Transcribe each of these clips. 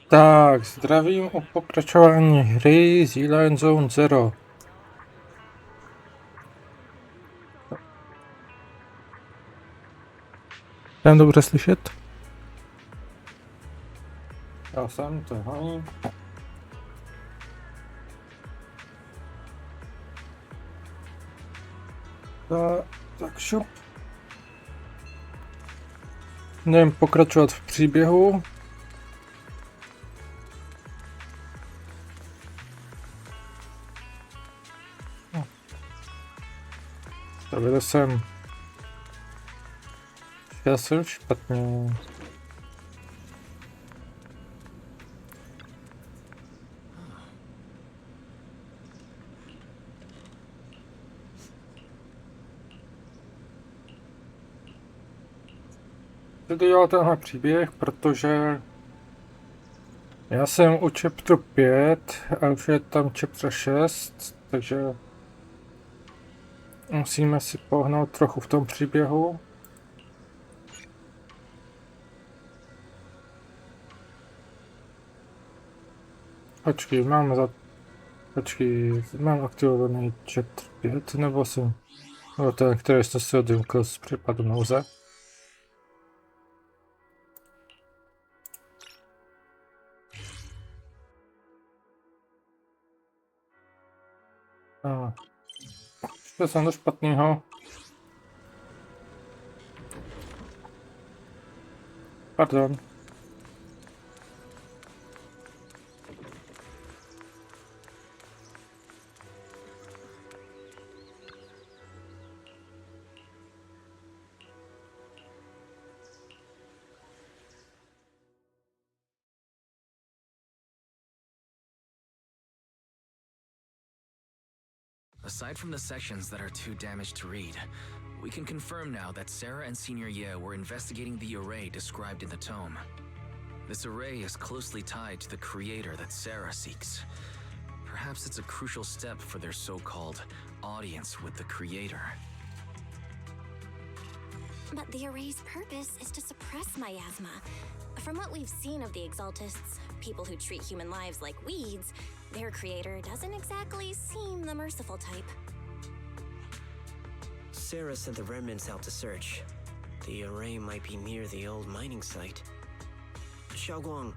Tak, zdravím o pokračování hry ZZZ Zone Zero. Jsem dobře slyšet? Já jsem to hlavní. Tak šup. Jdem pokračovat v příběhu. Stavil jsem. Já jsem špatně. Chci dělat tenhle příběh, protože já jsem u chapteru 5 a už je tam chapter 6, takže musíme si pohnout trochu v tom příběhu. Mám aktivovaný chapter 5, nebo ten, který jste si odvykl z případu nouze. Šel jsem do špatného. Pardon. Aside from the sections that are too damaged to read, we can confirm now that Sarah and Senior Ye were investigating the array described in the tome. This array is closely tied to the creator that Sarah seeks. Perhaps it's a crucial step for their so-called audience with the creator. But the array's purpose is to suppress miasma. From what we've seen of the Exaltists, people who treat human lives like weeds, their creator doesn't exactly seem the merciful type. Sarah sent the remnants out to search. The array might be near the old mining site. Xiaoguang,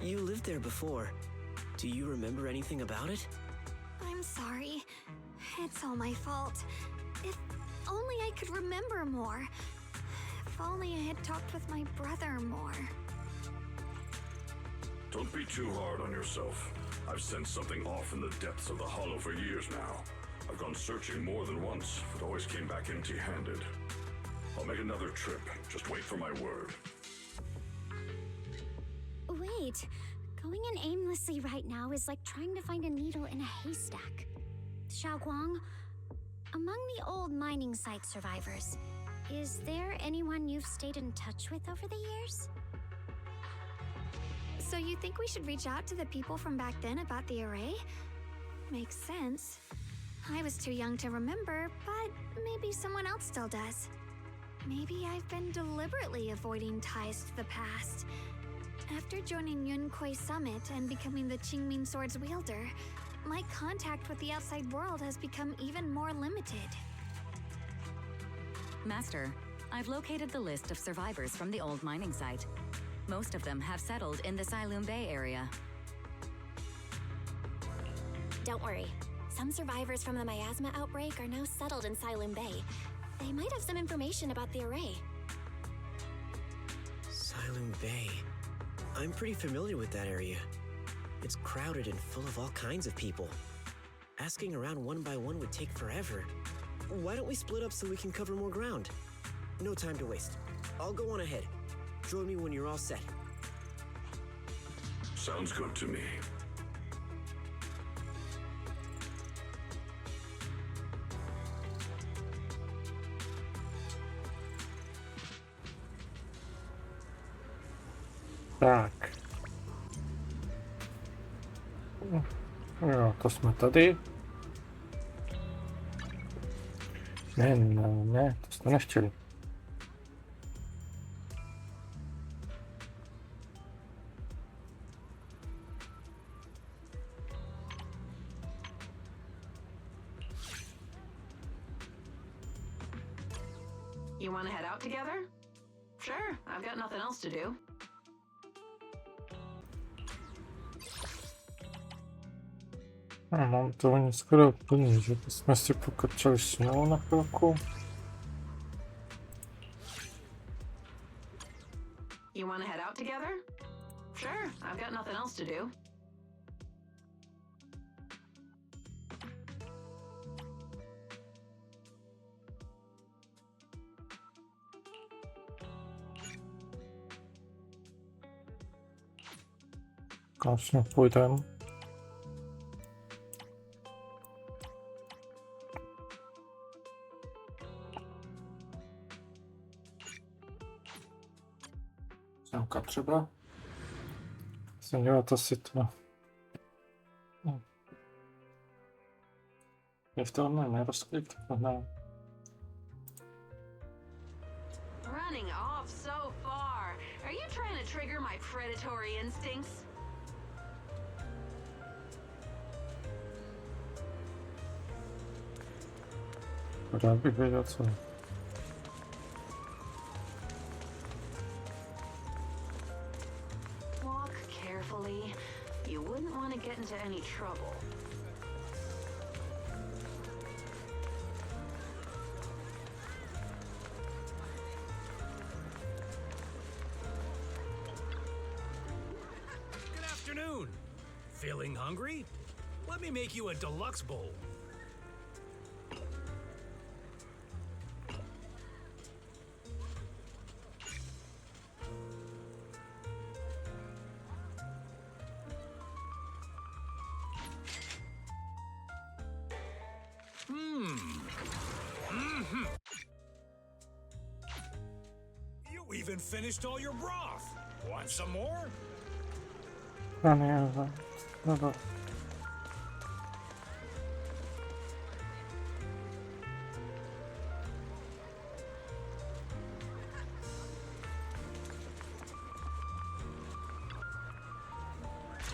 you lived there before. Do you remember anything about it? I'm sorry. It's all my fault. If only I could remember more. If only I had talked with my brother more. Don't be too hard on yourself. I've sensed something off in the depths of the hollow for years now. I've gone searching more than once, but always came back empty-handed. I'll make another trip. Just wait for my word. Wait. Going in aimlessly right now is like trying to find a needle in a haystack. Xiaoguang, among the old mining site survivors, is there anyone you've stayed in touch with over the years? So you think we should reach out to the people from back then about the array? Makes sense. I was too young to remember, but maybe someone else still does. Maybe I've been deliberately avoiding ties to the past. After joining Yunkuei Summit and becoming the Qingming Sword's wielder, my contact with the outside world has become even more limited. Master, I've located the list of survivors from the old mining site. Most of them have settled in the Silum Bay area. Don't worry. Some survivors from the miasma outbreak are now settled in Silum Bay. They might have some information about the array. Silum Bay. I'm pretty familiar with that area. It's crowded and full of all kinds of people. Asking around one by one would take forever. Why don't we split up so we can cover more ground? No time to waste. I'll go on ahead. Join me when you're all set. Sounds good to me. Tak. Jo, to jsme tady. Ne, to jsme nechtěli. You want to head out together? Sure, I've got nothing else to do. Mám to oni skoro plný, že jsme si pokrčili snou na chvilku. You want to head out together? Sure, I've got nothing else to do. Konečně půjdem. Známka třeba. Jsem dělat asi to. Je v tomhle nerozklik, ne. Running off so far. Are you trying to trigger my predatory instincts? Rád bych věděl, co. Walk carefully. You wouldn't want to get into any trouble. Good afternoon. Feeling hungry? Let me make you a deluxe bowl. You even finished all your broth. Want some more? Dobra.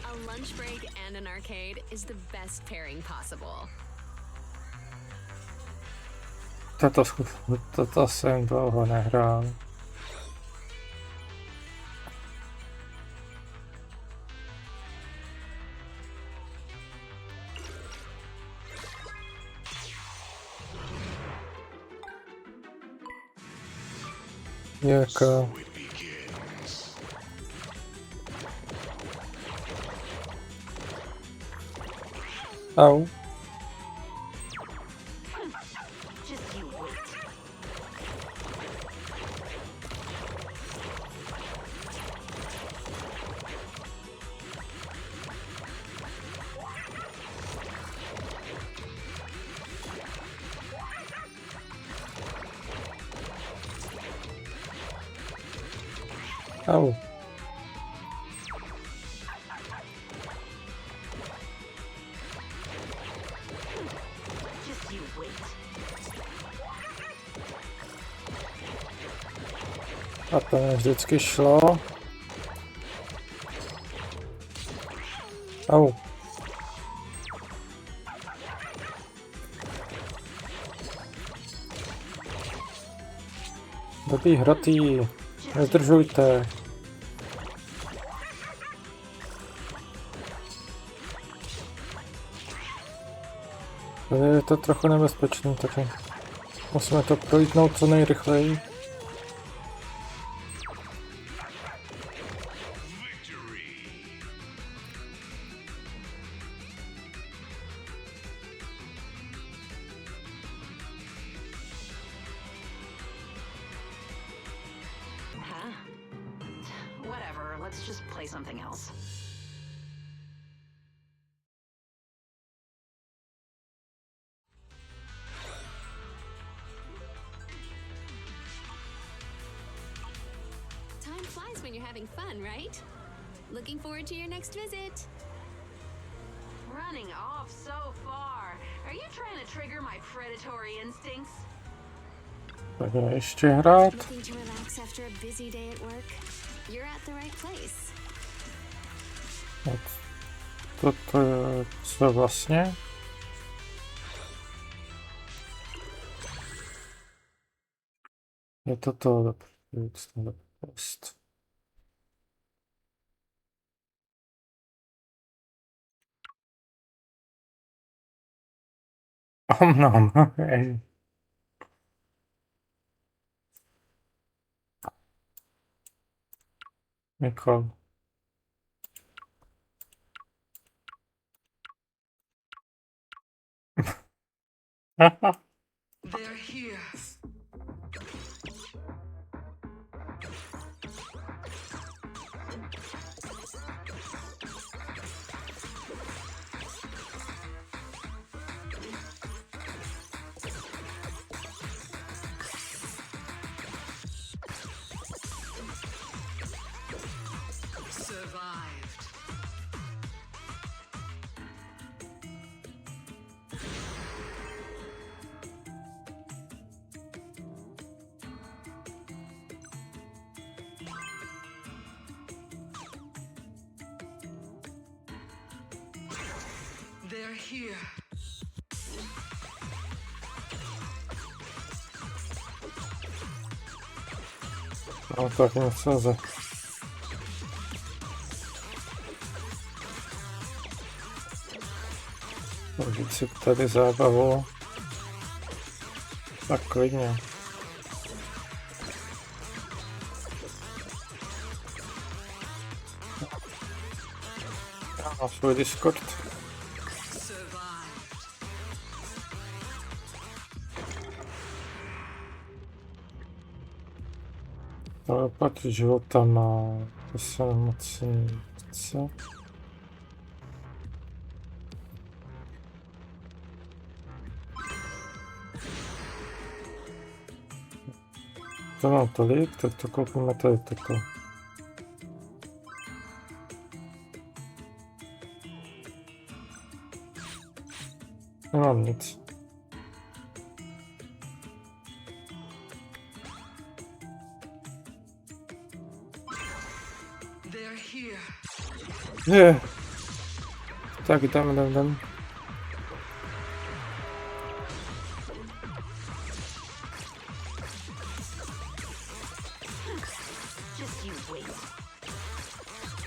A lunch break and an arcade is the best pairing possible. Toto jsem dlouho nehrál. Jako... Au. Just you wait. Au. Just you wait. A to mi vždycky šlo. Au. Dobrý hrotý. Nezdržujte. Je to trochu nebezpečné, takže musíme to projítnout co nejrychleji. Huh? Whatever, let's just play something else. Time flies when you're having fun, right? Looking forward to your next visit. Running off so far. Are you trying to trigger my predatory instincts? Tak ještě hrát. Looking to relax after a busy day at work? You're at the right place. Toto je co vlastně? Je to post. Omnom. Mikol. They're here. Survived. They're here. No tak něco za... Užít si tady zábavu. Tak klidně. Já mám svůj Discord. Ale pak života má, to se moc nechce. To mám tolik, tak to koupíme tady toto. Nemám nic. Je. Tak jdem.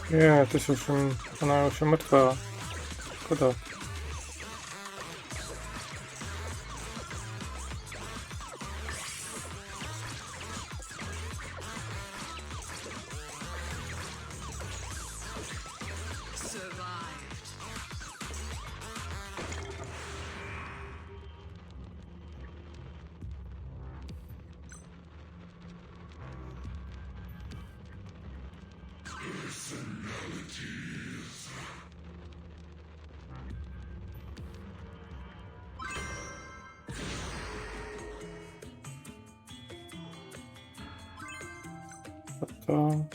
Je, ty jsi už, ona je už mrtvá. Škoda. To...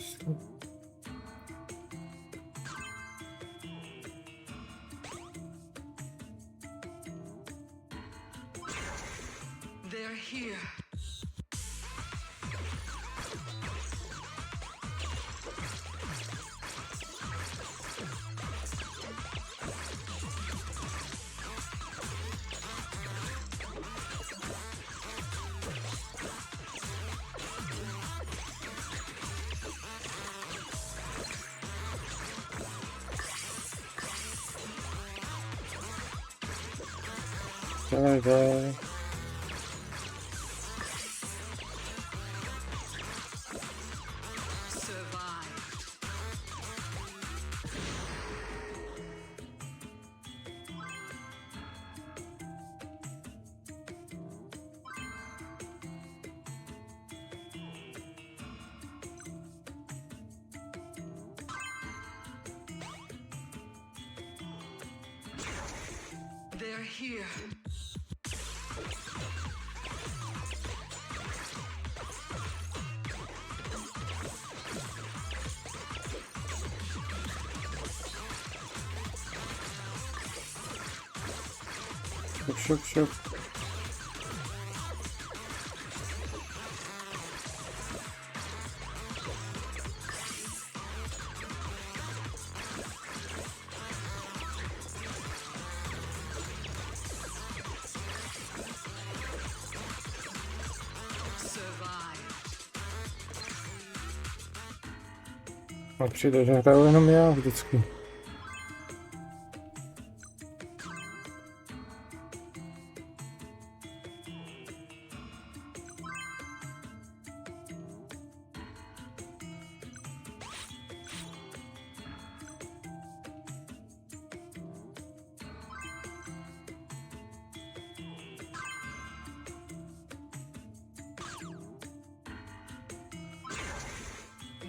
They're here. Daj. They're here. šup. A přijde, že hraju jenom já vždycky.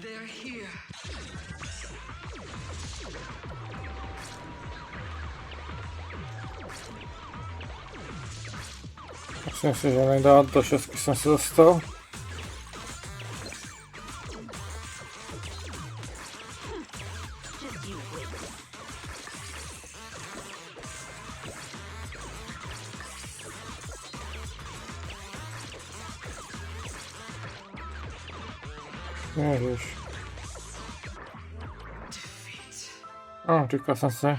They're here. Myslím si, že nedá do 6 jsem se dostal. Ježiš. Říkal jsem se.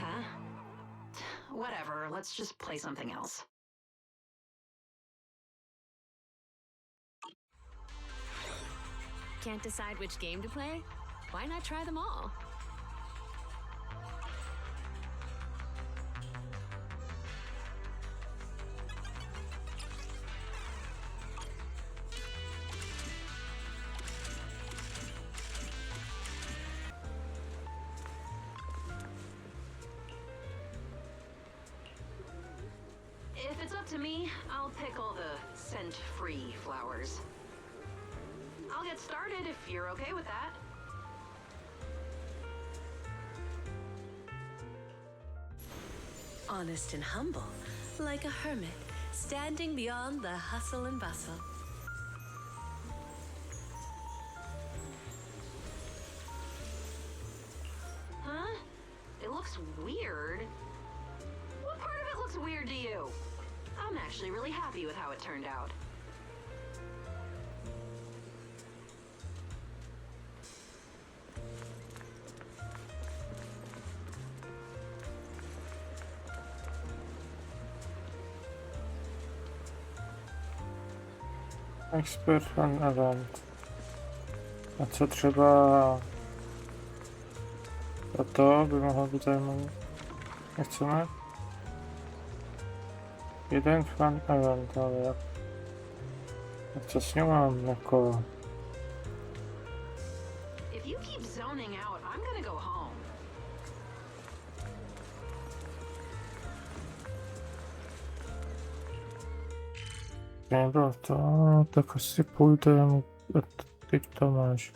Whatever, let's just play something else. Can't decide which game to play? Why not try them all? If it's up to me, I'll pick all the scent-free flowers. I'll get started if you're okay with that. Honest and humble, like a hermit, standing beyond the hustle and bustle. Huh? It looks weird. What part of it looks weird to you? I'm actually really happy with how it turned out. Expert Fun Event. A co třeba toto by mohlo být zajímavé. Nechceme? Jeden Fun Event, ale jak? Co s ním mám jako? If you keep zoning out, I'm gonna go home. Nebylo to, tak asi půjdem, teď to máš.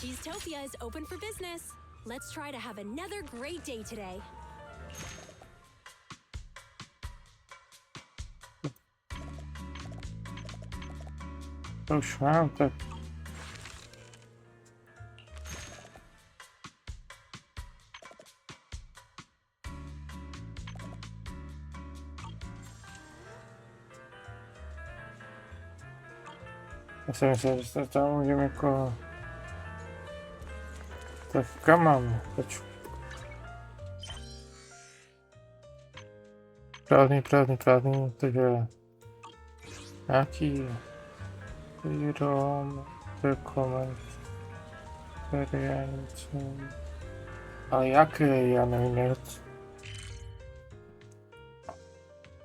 Cheesetopia is open for business. Let's try to have another great day today. Už mám, tak. Já si myslím, že se tam můžeme jako... Tak kam mám? Počkej. Prázdný, takže... Nějaký... Výrom... Dokument... Experience... Ale jaký? Já nevím, nic.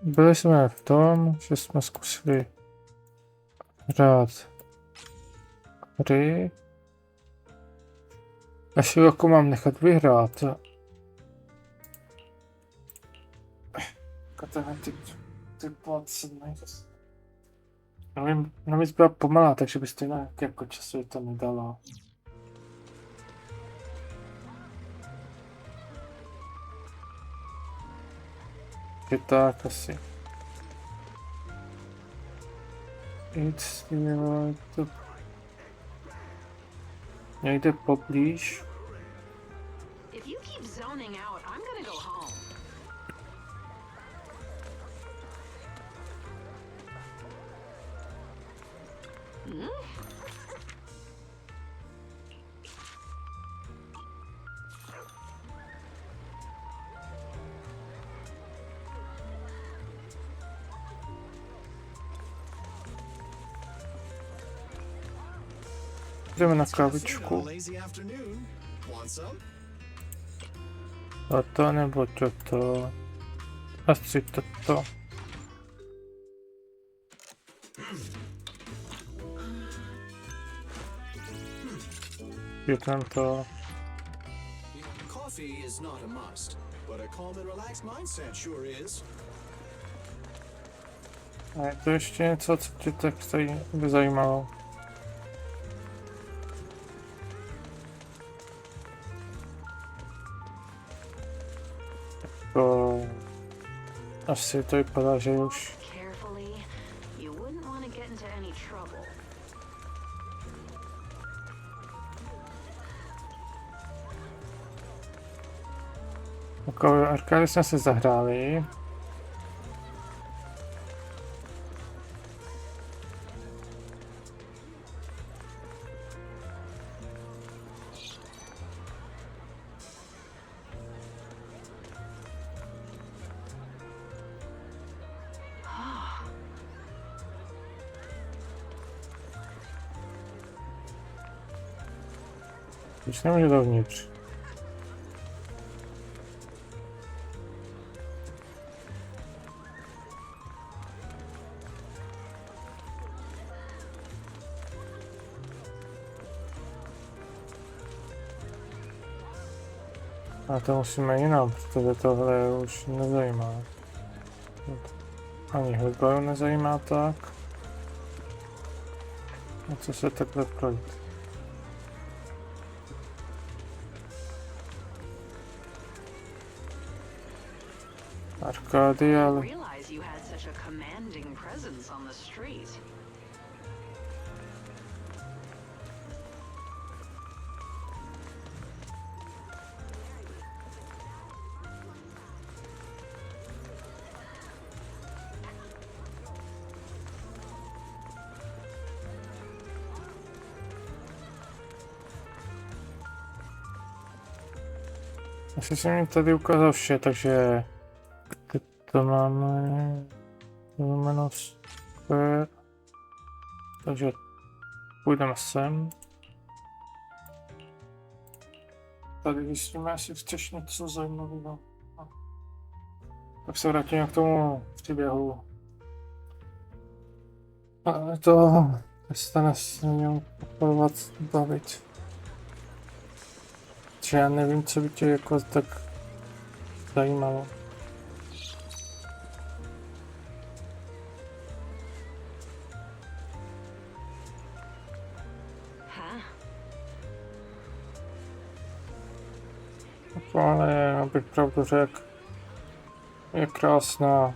Byli jsme v tom, že jsme zkusili hrát hry Asi jako mám nechat vyhrát. Ty placný. Nevím, navíc byla pomalá, takže byste nějak jako časově to nedalo. Je tak asi. To někde poblíž. If you keep zoning out, I'm gonna go home. Jdeme na kávičku. Toto nebo toto. Asi toto. Pěknám to. Coffee is not a must, but a calm and relaxed mindset sure is. A je to ještě něco, co tě tak by zajímalo? To asi to vypadá, že už Carefully. You wouldn't want to get into any trouble. jako arkády jsme se zahráli. Už nemůže dovnitř. A to musíme jinam, protože tohle už nezajímá. Ani hudba nezajímá tak. A co se takhle projít? Arkády, ale... Asi jsem mi tady ukázal vše, takže to máme jméno square, takže půjdeme sem. Tady vyslíme, jestli chceš něco zajímavého. Tak se vrátíme k tomu příběhu. Ale to se nesmím opakovat, bavit. Že já nevím, co by tě jako tak zajímalo. Ale abych pravdu řekl, je krásná.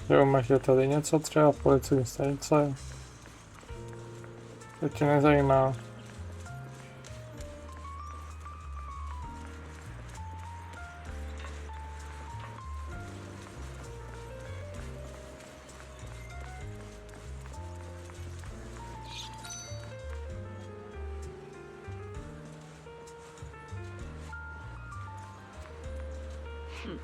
Jo, máš tady něco třeba policejní stanice? To tě nezajímá. Jo.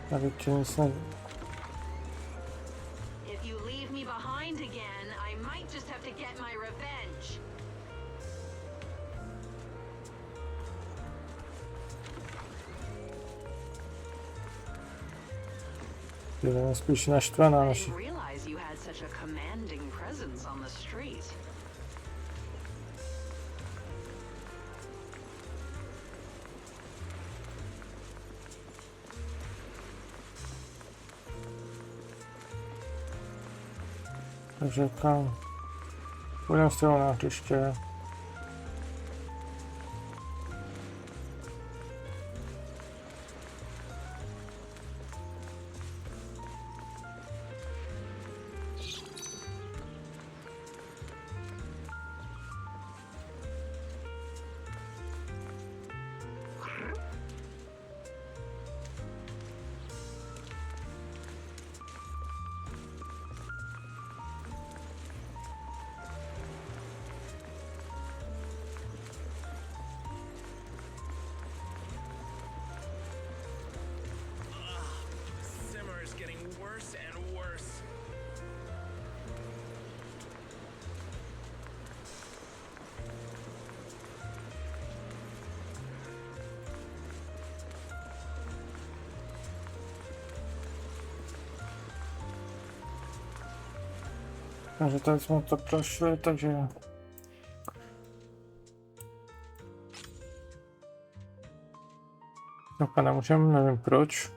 Tady tě nic ne... If you leave me behind again, I might just have to get my revenge. Budeme spíš naštvaná I naši. didn't realize you had such a commanding presence on the street. Takže kam? Půjdeme z toho na hřiště. Simmer is getting worse and worse. Takže tady jsme to prošli, takže... No, nemůžeme, nevím proč.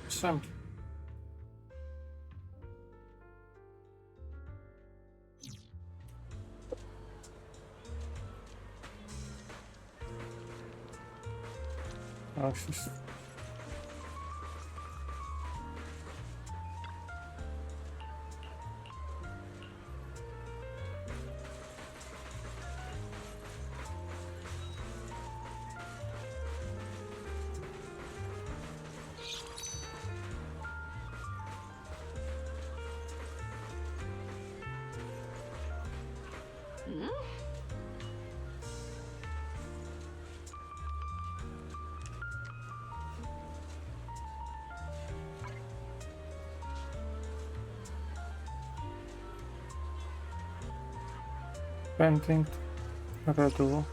Jsem. Painting redu.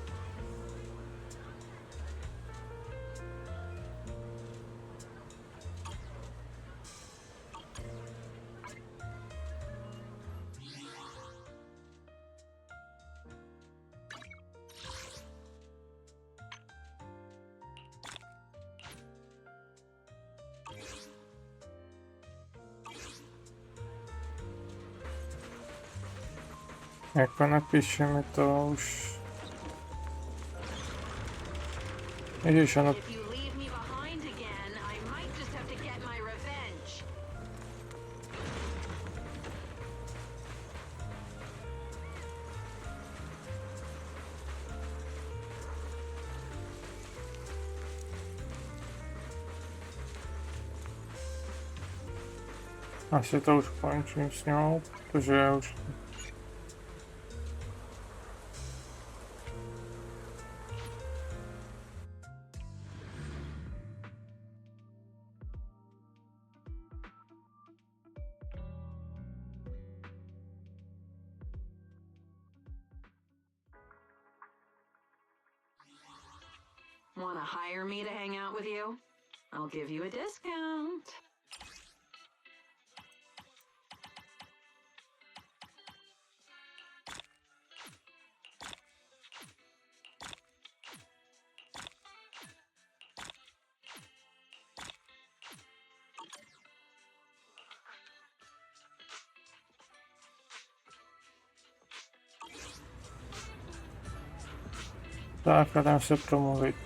Jako napíšeme to už. Ježiš, ano. If you leave me behind again, I might just have to get my revenge. Asi to už končím s ňou, protože já už... Want to hire me to hang out with you? I'll give you a discount. Tak, a dám se promluvit.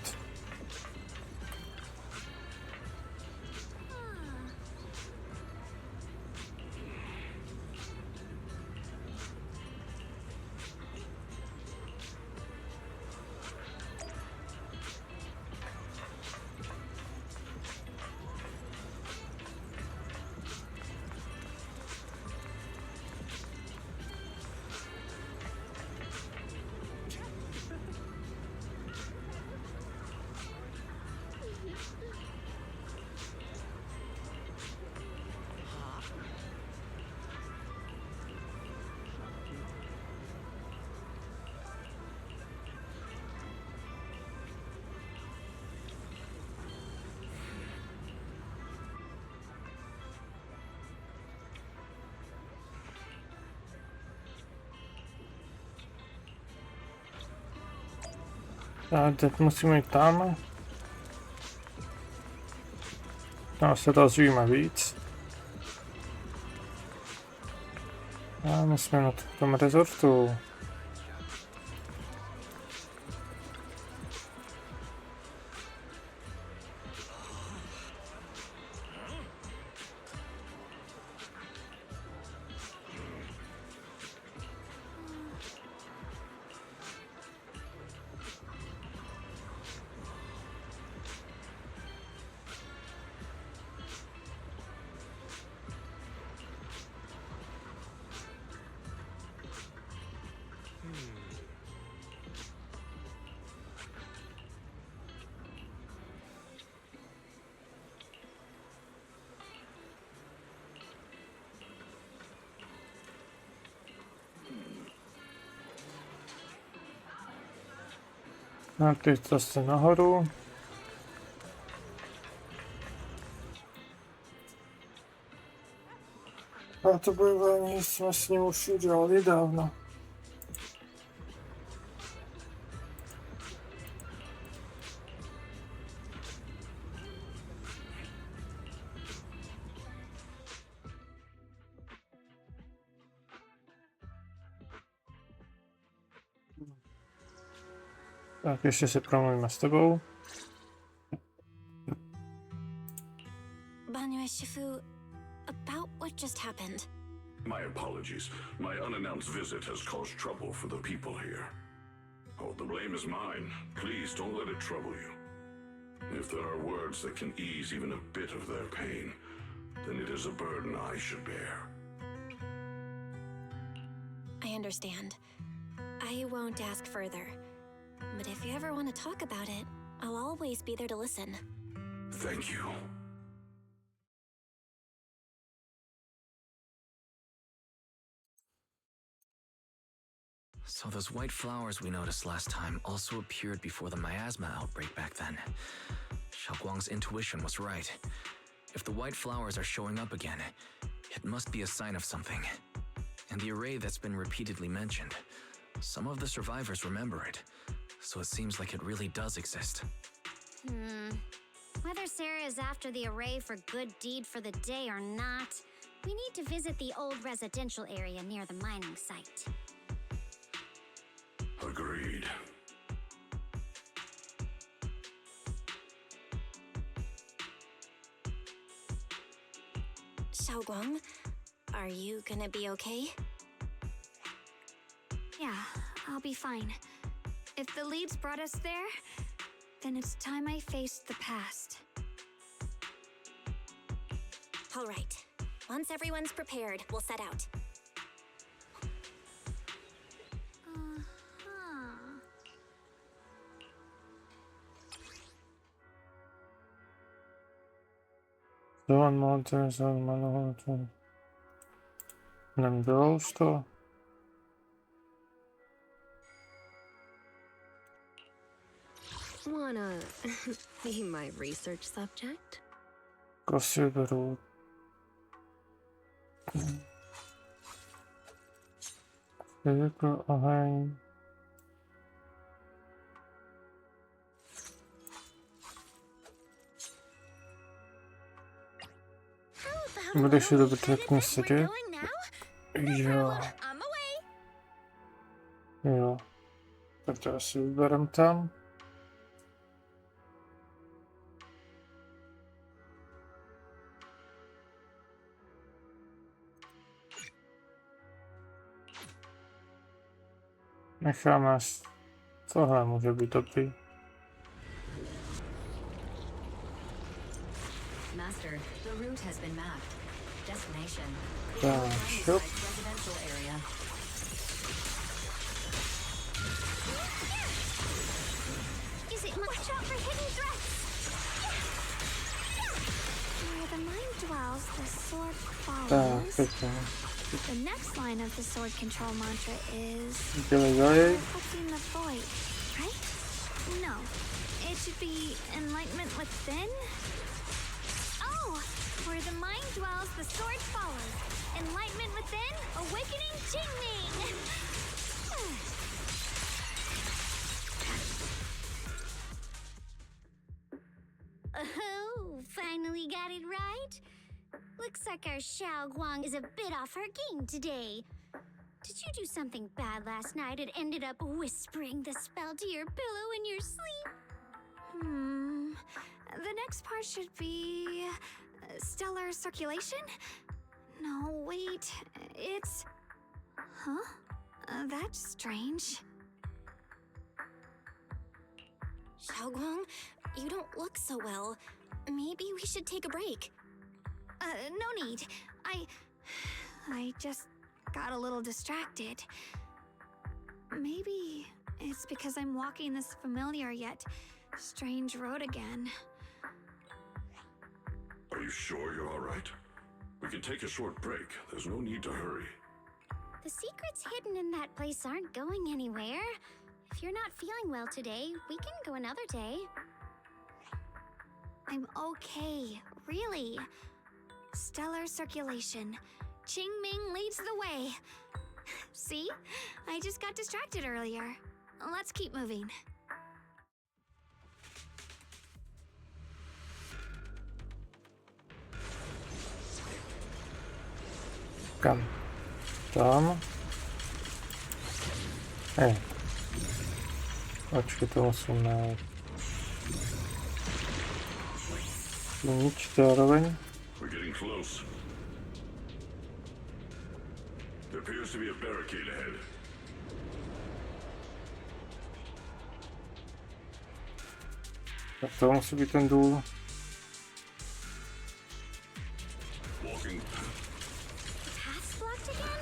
Tak, teď musíme jít tam. Tam se dozvíme víc. A my jsme na tom rezortu. A teď zase nahoru. A to bojování jsme s ním už udělali dávno. Tak ještě se promluvíme s tebou. Banyo Shifu, about what just happened. My apologies. My unannounced visit has caused trouble for the people here. Oh, the blame is mine. Please don't let it trouble you. If there are words that can ease even a bit of their pain, then it is a burden I should bear. I understand. I won't ask further. But if you ever want to talk about it, I'll always be there to listen. Thank you. So those white flowers we noticed last time also appeared before the miasma outbreak back then. Xiaoguang's intuition was right. If the white flowers are showing up again, it must be a sign of something. And the array that's been repeatedly mentioned, some of the survivors remember it, so it seems like it really does exist. Whether Sarah is after the array for good deed for the day or not, we need to visit the old residential area near the mining site. Agreed. Xiaoguang, are you gonna be okay? Yeah, I'll be fine. If the leads brought us there, then it's time I faced the past. All right. Once everyone's prepared, we'll set out. Nebylo už to? Wanna be my research subject? Kosy beru. Fyzika, oheň. Budeš si dobře řekne sedět? Jo. Jo. Tak to asi vyberem tam. Necháme. Tohle může být dobrý. Master, the route has been mapped. Destination. Šup. Residential area. Is it watch out for hidden threats? Where the mind dwells, the sword follows. The next line of the sword control mantra is reflecting the void, right? No, it should be enlightenment within. Oh, where the mind dwells, the sword follows. Enlightenment within, awakening Qingming. Oh, finally got it right. Looks like our Xiao Guang is a bit off her game today. Did you do something bad last night and ended up whispering the spell to your pillow in your sleep? The next part should be stellar circulation? No, wait, it's... Huh? That's strange. Xiaoguang, you don't look so well. Maybe we should take a break. No need. I just got a little distracted. Maybe it's because I'm walking this familiar yet strange road again. Are you sure you're all right? We can take a short break. There's no need to hurry. The secrets hidden in that place aren't going anywhere. If you're not feeling well today, we can go another day. I'm okay, really. Stellar circulation. Qingming leads the way. See? I just got distracted earlier. Let's keep moving. Kam? Tam. Počkej, to musím najít. Nič zároveň. We're getting close. There appears to be a barricade ahead. Tak to musí být ten důl. Walking. Paths blocked again?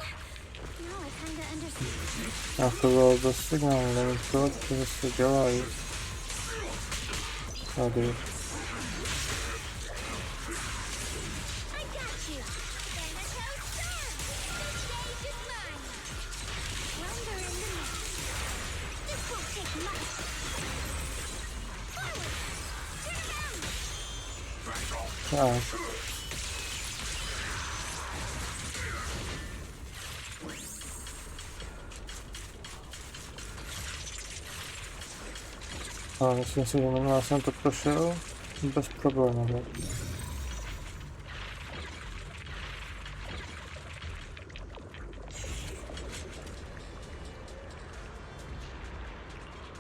No, I kinda understand. A to bylo bez signálu, nevím co se dělají. Tady. Tak. Ale myslím si, že minulá jsem to prošel bez problémů.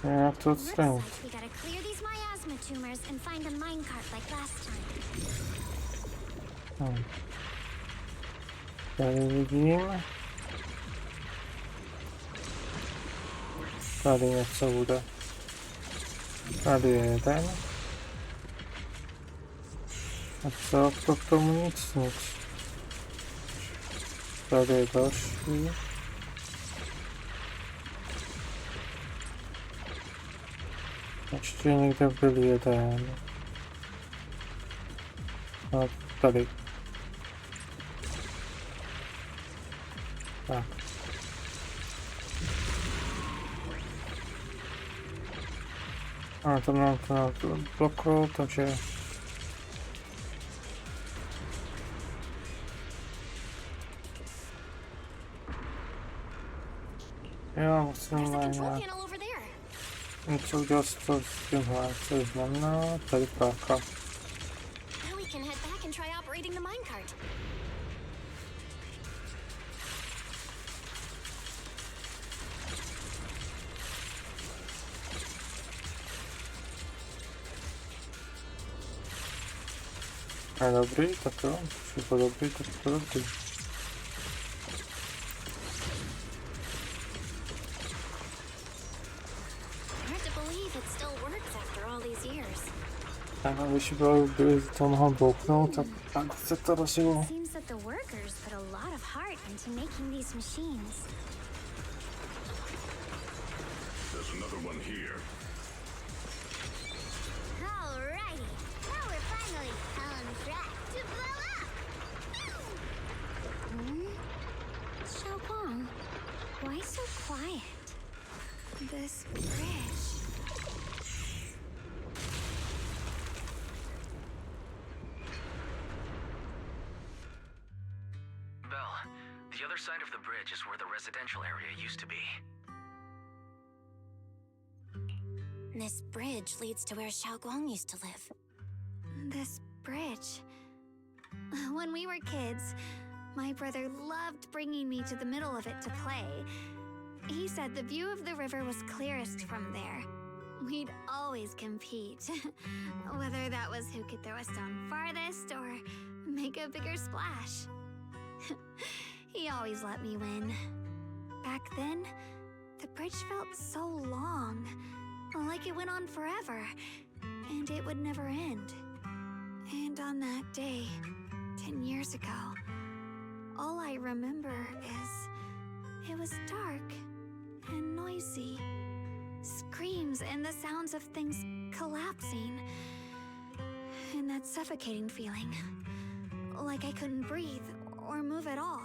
Jak to odstranit? Tady vidím. Tady něco bude. Tady je jeden. A co to k tomu nic. Tady je další. Ještě někde byl jeden. A tady. Tak. A tam nám to blokoval, takže... Já musím něco udělat s tímhle, co znamená, tady páka. A dobrý, tak jo, všechno dobrý, tak to dobrý. Ano, když by to mohl blouknout, tak se to rozjelo. Seems that the workers put a lot of heart into making these machines. There's another one here. Alrighty, now we're finally on track to blow up. Xiaoguang, why so quiet? This bridge. The other side of the bridge is where the residential area used to be. This bridge leads to where Xiaoguang used to live. This bridge. When we were kids, my brother loved bringing me to the middle of it to play. He said the view of the river was clearest from there. We'd always compete, whether that was who could throw a stone farthest or make a bigger splash. He always let me win. Back then, the bridge felt so long, like it went on forever, and it would never end. And on that day, 10 years ago, all I remember is it was dark and noisy. Screams and the sounds of things collapsing. And that suffocating feeling, like I couldn't breathe or move at all.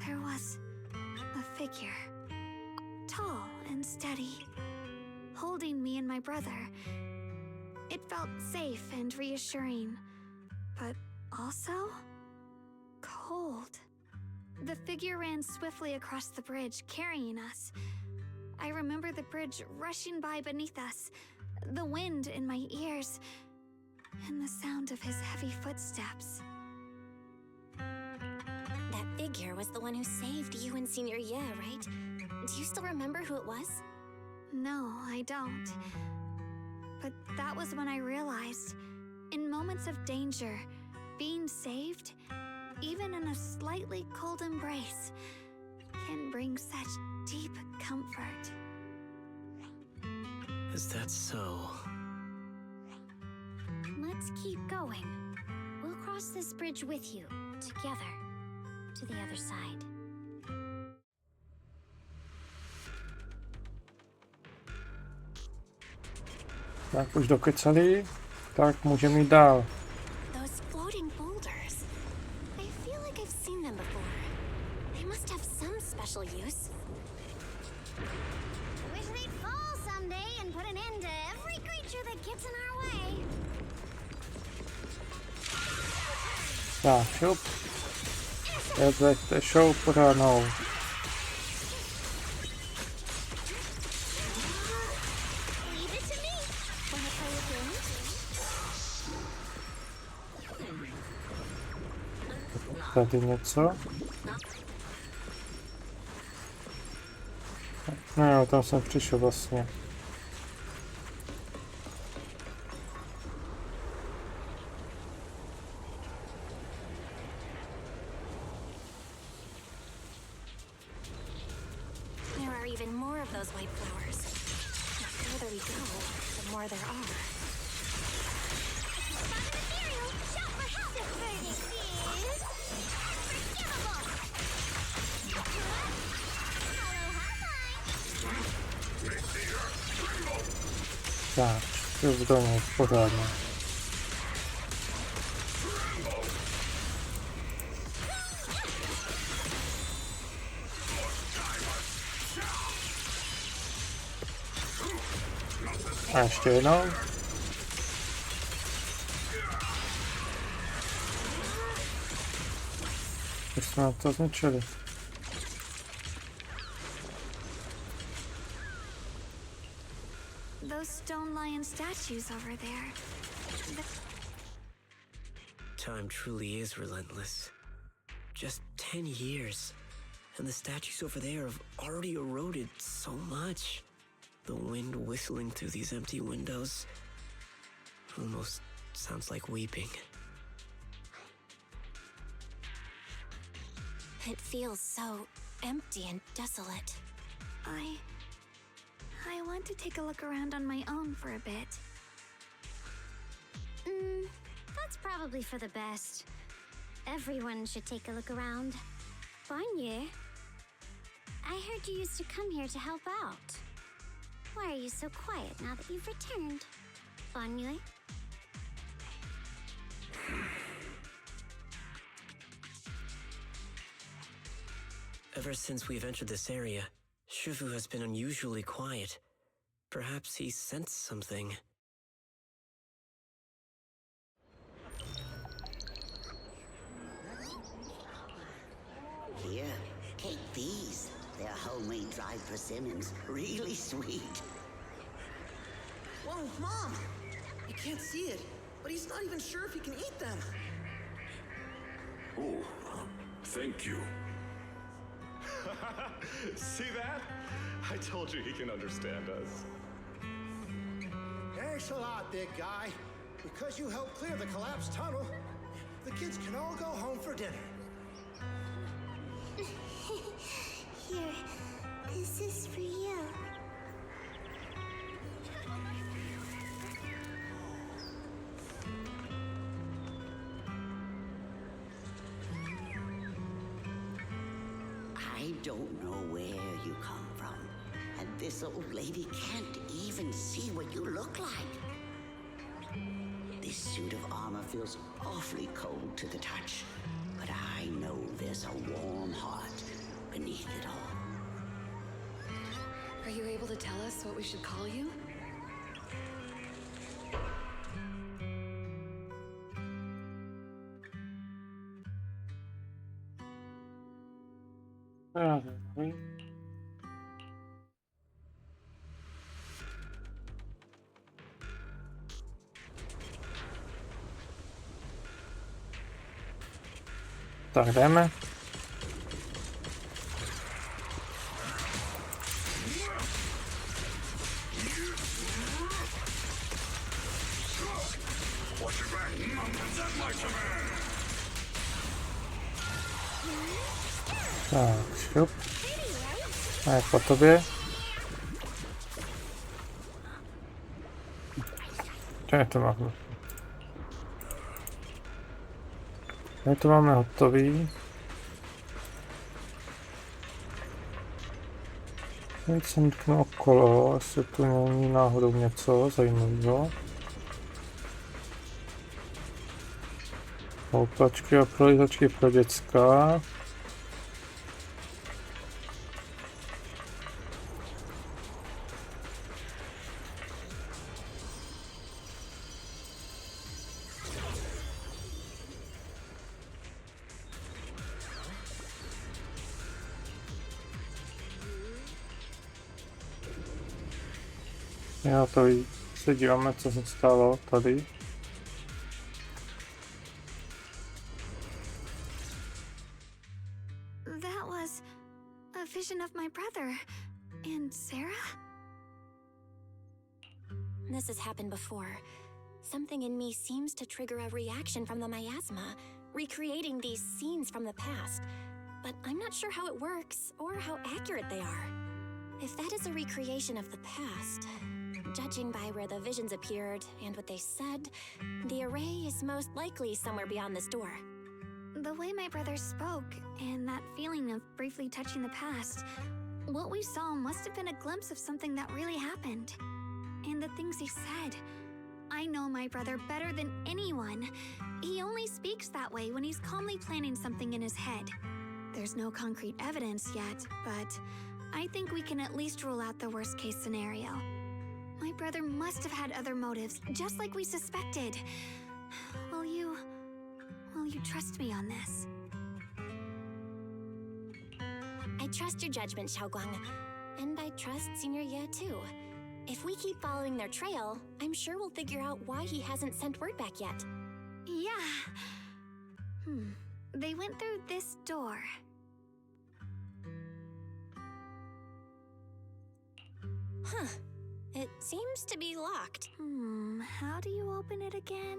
There was a figure, tall and steady, holding me and my brother. It felt safe and reassuring, but also cold. The figure ran swiftly across the bridge, carrying us. I remember the bridge rushing by beneath us, the wind in my ears, and the sound of his heavy footsteps. That figure was the one who saved you and Senior Ye, right? Do you still remember who it was? No, I don't. But that was when I realized, in moments of danger, being saved, even in a slightly cold embrace, can bring such deep comfort. Is that so? Let's keep going. We'll cross this bridge with you, together, to the other side. Tak už dokecali, tak můžeme jít dál. Those floating boulders. I feel like I've seen them before. They must have some special use. Wish they'd fall someday and put an end to every creature that gets in our way. Tak, šup. Jeďte šup pořádnou. Tady něco? No jo, tam jsem přišel vlastně. There are even more of those white flowers. The further we go, the more there are. Tak, już w domu pořádně. A ještě jednou. Už jsme to zničili. Those stone lion statues over there. Time truly is relentless. Just 10 years, and the statues over there have already eroded so much. The wind whistling through these empty windows almost sounds like weeping. It feels so empty and desolate. I want to take a look around on my own for a bit. That's probably for the best. Everyone should take a look around. Bonnier, I heard you used to come here to help out. Why are you so quiet now that you've returned? Bonnier? Ever since we've entered this area, Shifu has been unusually quiet. Perhaps he sensed something. Here, take these. They're homemade dried persimmons. Really sweet. Whoa, Mom! You can't see it, but he's not even sure if he can eat them. Oh, thank you. See that? I told you he can understand us. Thanks a lot, big guy. Because you helped clear the collapsed tunnel, the kids can all go home for dinner. Here, this is for you. I don't know where you come from, and this old lady can't even see what you look like. This suit of armor feels awfully cold to the touch, but I know there's a warm heart beneath it all. Are you able to tell us what we should call you? Tak jdeme. Tak, šup. A jak po tobě? Kde to máme? Tady to máme hotový. Teď se mknu okolo, jestli tu není náhodou něco zajímavého. Houpačky a prolízačky pro děcka. Já to se díváme, co se stalo tady. That was a vision of my brother and Sarah? This has happened before. Something in me seems to trigger a reaction from the miasma, recreating these scenes from the past. But I'm not sure how it works or how accurate they are. If that is a recreation of the past, judging by where the visions appeared and what they said, the array is most likely somewhere beyond this door. The way my brother spoke, and that feeling of briefly touching the past, what we saw must have been a glimpse of something that really happened. And the things he said, I know my brother better than anyone. He only speaks that way when he's calmly planning something in his head. There's no concrete evidence yet, but I think we can at least rule out the worst case scenario. My brother must have had other motives, just like we suspected. Will you trust me on this? I trust your judgment, Xiaoguang. And I trust Senior Ye too. If we keep following their trail, I'm sure we'll figure out why he hasn't sent word back yet. Yeah. They went through this door. Huh. It seems to be locked. How do you open it again?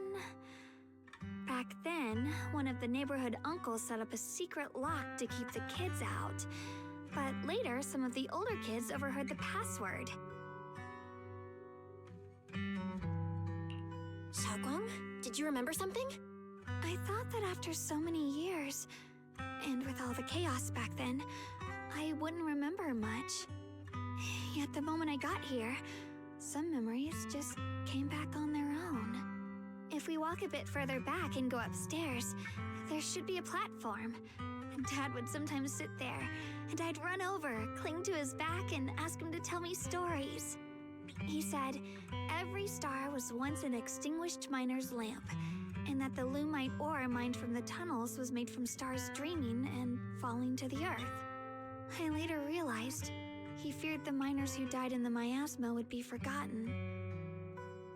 Back then, one of the neighborhood uncles set up a secret lock to keep the kids out. But later, some of the older kids overheard the password. Xiaoguang, did you remember something? I thought that after so many years, and with all the chaos back then, I wouldn't remember much. Yet the moment I got here, some memories just came back on their own. If we walk a bit further back and go upstairs, there should be a platform. Dad would sometimes sit there, and I'd run over, cling to his back, and ask him to tell me stories. He said every star was once an extinguished miner's lamp, and that the lumite ore mined from the tunnels was made from stars dreaming and falling to the earth. I later realized he feared the miners who died in the miasma would be forgotten.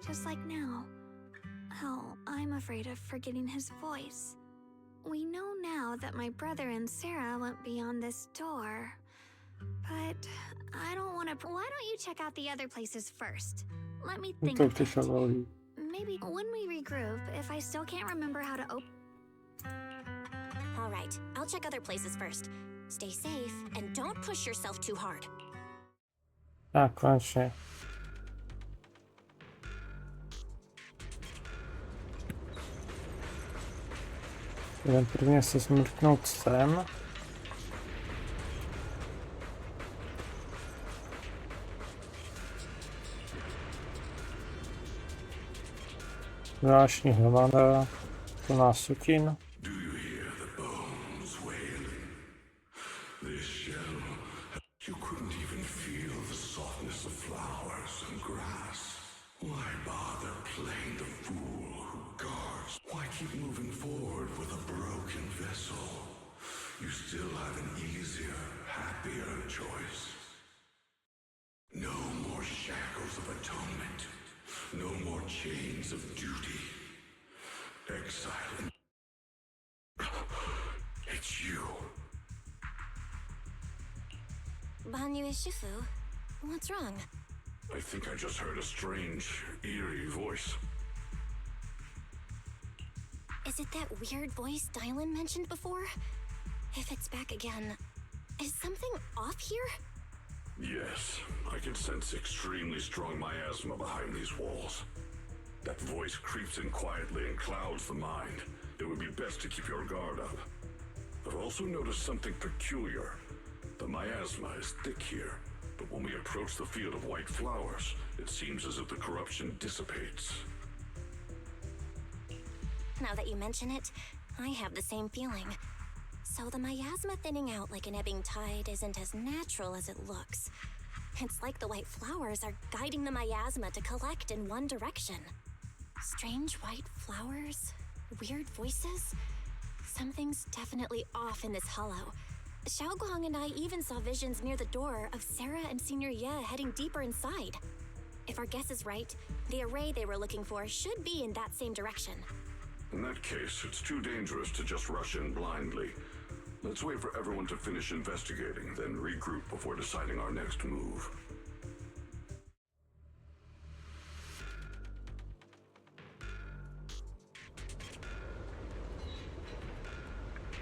Just like now. Hell, I'm afraid of forgetting his voice. We know now that my brother and Sarah went beyond this door. But I don't want to... Why don't you check out the other places first? Let me think a bit. Maybe when we regroup, if I still can't remember how to open... Alright, I'll check other places first. Stay safe, and don't push yourself too hard. Konečně. Jdem prvně se smrknout sem. Zvláštní hromada, plná sutin. You couldn't even feel the softness of flowers and grass. Why bother playing the fool who guards? Why keep moving forward with a broken vessel? You still have an easier, happier choice. No more shackles of atonement. No more chains of duty. Exile. It's you. Banyu Shifu, what's wrong? I think I just heard a strange, eerie voice. Is it that weird voice Dylan mentioned before? If it's back again, is something off here? Yes, I can sense extremely strong miasma behind these walls. That voice creeps in quietly and clouds the mind. It would be best to keep your guard up. I've also noticed something peculiar. The miasma is thick here, but when we approach the field of white flowers, it seems as if the corruption dissipates. Now that you mention it, I have the same feeling. So the miasma thinning out like an ebbing tide isn't as natural as it looks. It's like the white flowers are guiding the miasma to collect in one direction. Strange white flowers, weird voices. Something's definitely off in this hollow. Xiaoguang and I even saw visions near the door of Sarah and Senior Ye heading deeper inside. If our guess is right, the array they were looking for should be in that same direction. In that case, it's too dangerous to just rush in blindly. Let's wait for everyone to finish investigating, then regroup before deciding our next move.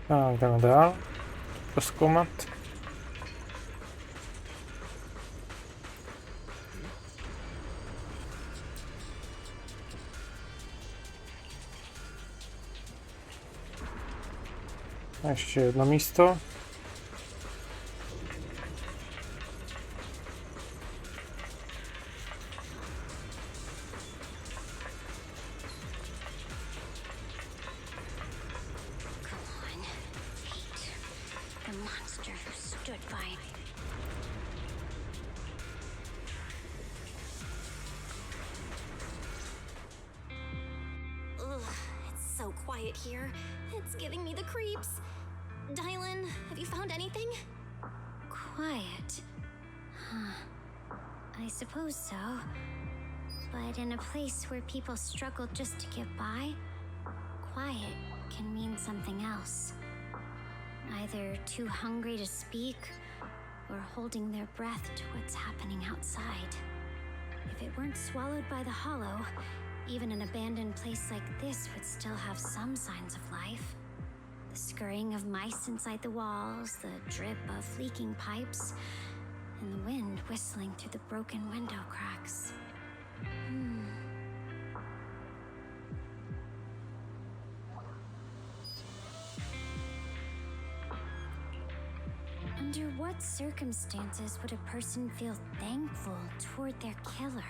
Tak, jdeme dál. Prozkoumat. A ještě jedno místo. Ugh, it's so quiet here. It's giving me the creeps. Dylan, have you found anything? Quiet. Huh. I suppose so. But in a place where people struggle just to get by, quiet can mean something else. Either too hungry to speak, or holding their breath to what's happening outside. If it weren't swallowed by the hollow, even an abandoned place like this would still have some signs of life. The scurrying of mice inside the walls, the drip of leaking pipes, and the wind whistling through the broken window cracks. Under what circumstances would a person feel thankful toward their killer?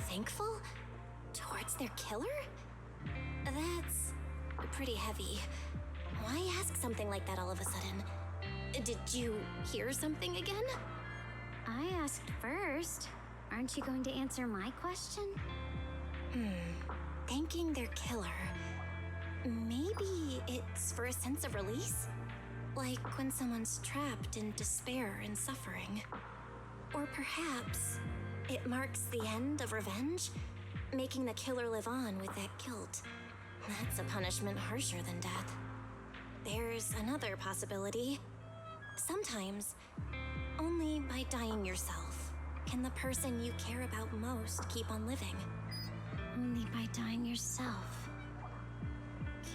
Thankful? Towards their killer? That's pretty heavy. Why ask something like that all of a sudden? Did you hear something again? I asked first. Aren't you going to answer my question? Thanking their killer. Maybe it's for a sense of release? Like when someone's trapped in despair and suffering. Or perhaps it marks the end of revenge, making the killer live on with that guilt. That's a punishment harsher than death. There's another possibility. Sometimes, only by dying yourself can the person you care about most keep on living. Only by dying yourself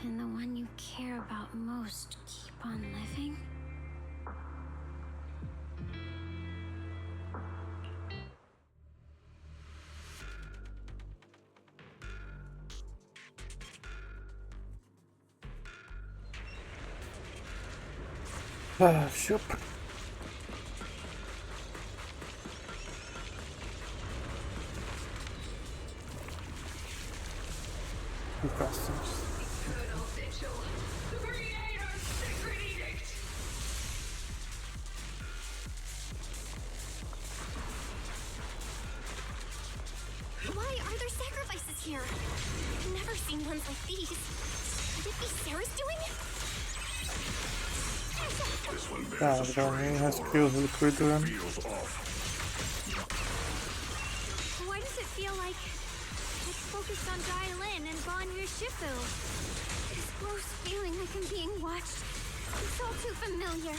can the one you care about most keep on living? Šup. Why are there sacrifices here? I've never seen ones like these. Could it be Sarah's doing? Tak, dalej hezky zlikvidujeme. Why does it feel like it's focused on Dylan and Bonnier Shifu? This gross feeling like I'm being watched. It's all too familiar.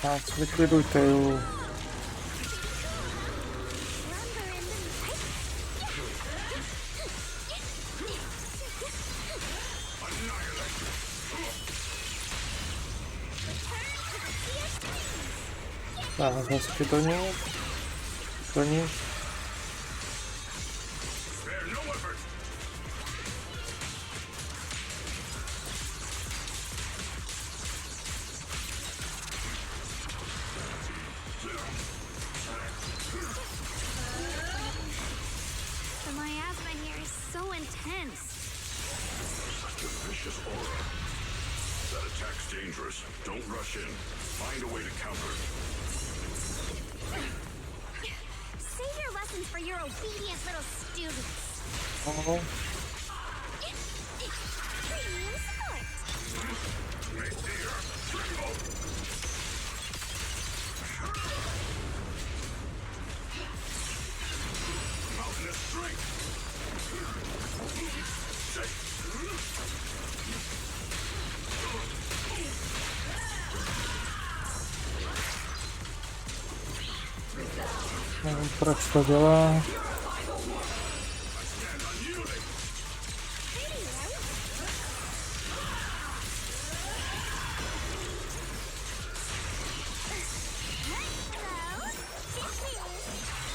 Tak, zlikvidujte ju. Tak, hezky do ní. Do ní. The miasma here is so intense. Such a vicious aura. That attack's dangerous. Don't rush in. Find a way to counter it. Save your lessons for your obedient little students. Oh. Premium support. Mountainous strength. Nevím, proč to dělá.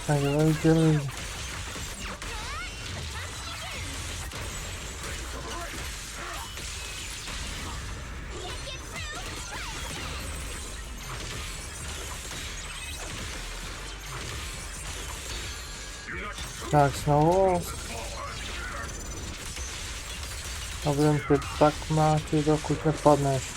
Tak dělej. Tak znovu. A budem pět tak má ty, dokud nepadneš.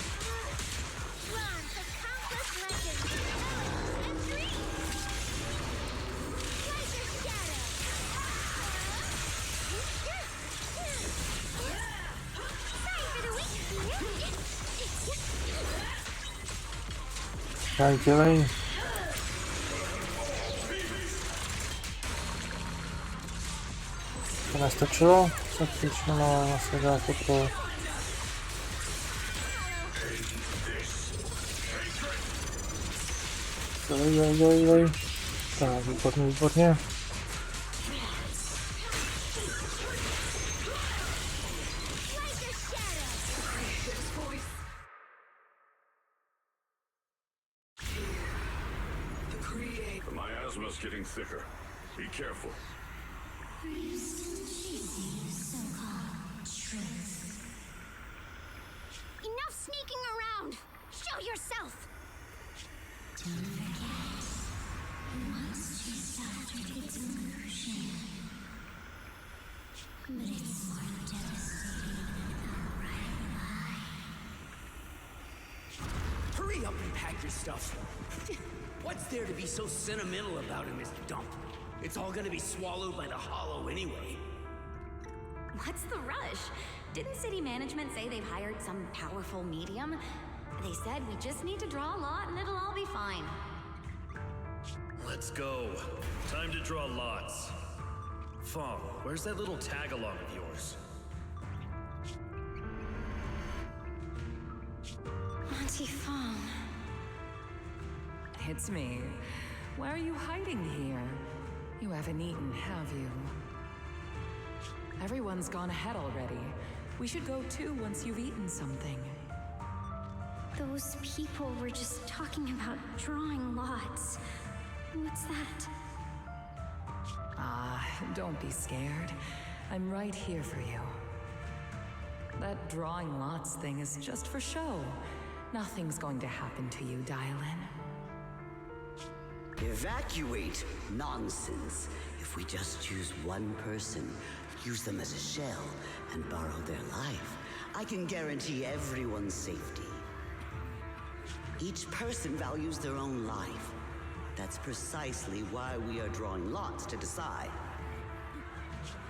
Tak dělej. To nestačilo? Tak většinou se dá toto. Dělej. Tak, výborně. The miasma's getting thicker. Be careful. Enough sneaking around! Show yourself! Don't forget, once you suffered its illusion, but it's more devastating than a right lie. Hurry up and pack your stuff. What's there to be so sentimental about in this dump? It's all gonna be swallowed by the hollow anyway. What's the rush? Didn't city management say they've hired some powerful medium? They said we just need to draw a lot and it'll all be fine. Let's go. Time to draw lots. Fong, where's that little tag-along of yours? Auntie Fong. It's me. Why are you hiding here? You haven't eaten, have you? Everyone's gone ahead already. We should go too once you've eaten something. Those people were just talking about drawing lots. What's that? Don't be scared. I'm right here for you. That drawing lots thing is just for show. Nothing's going to happen to you, Dial-In. Evacuate? Nonsense. If we just choose one person, use them as a shell, and borrow their life, I can guarantee everyone's safety. Each person values their own life. That's precisely why we are drawing lots to decide.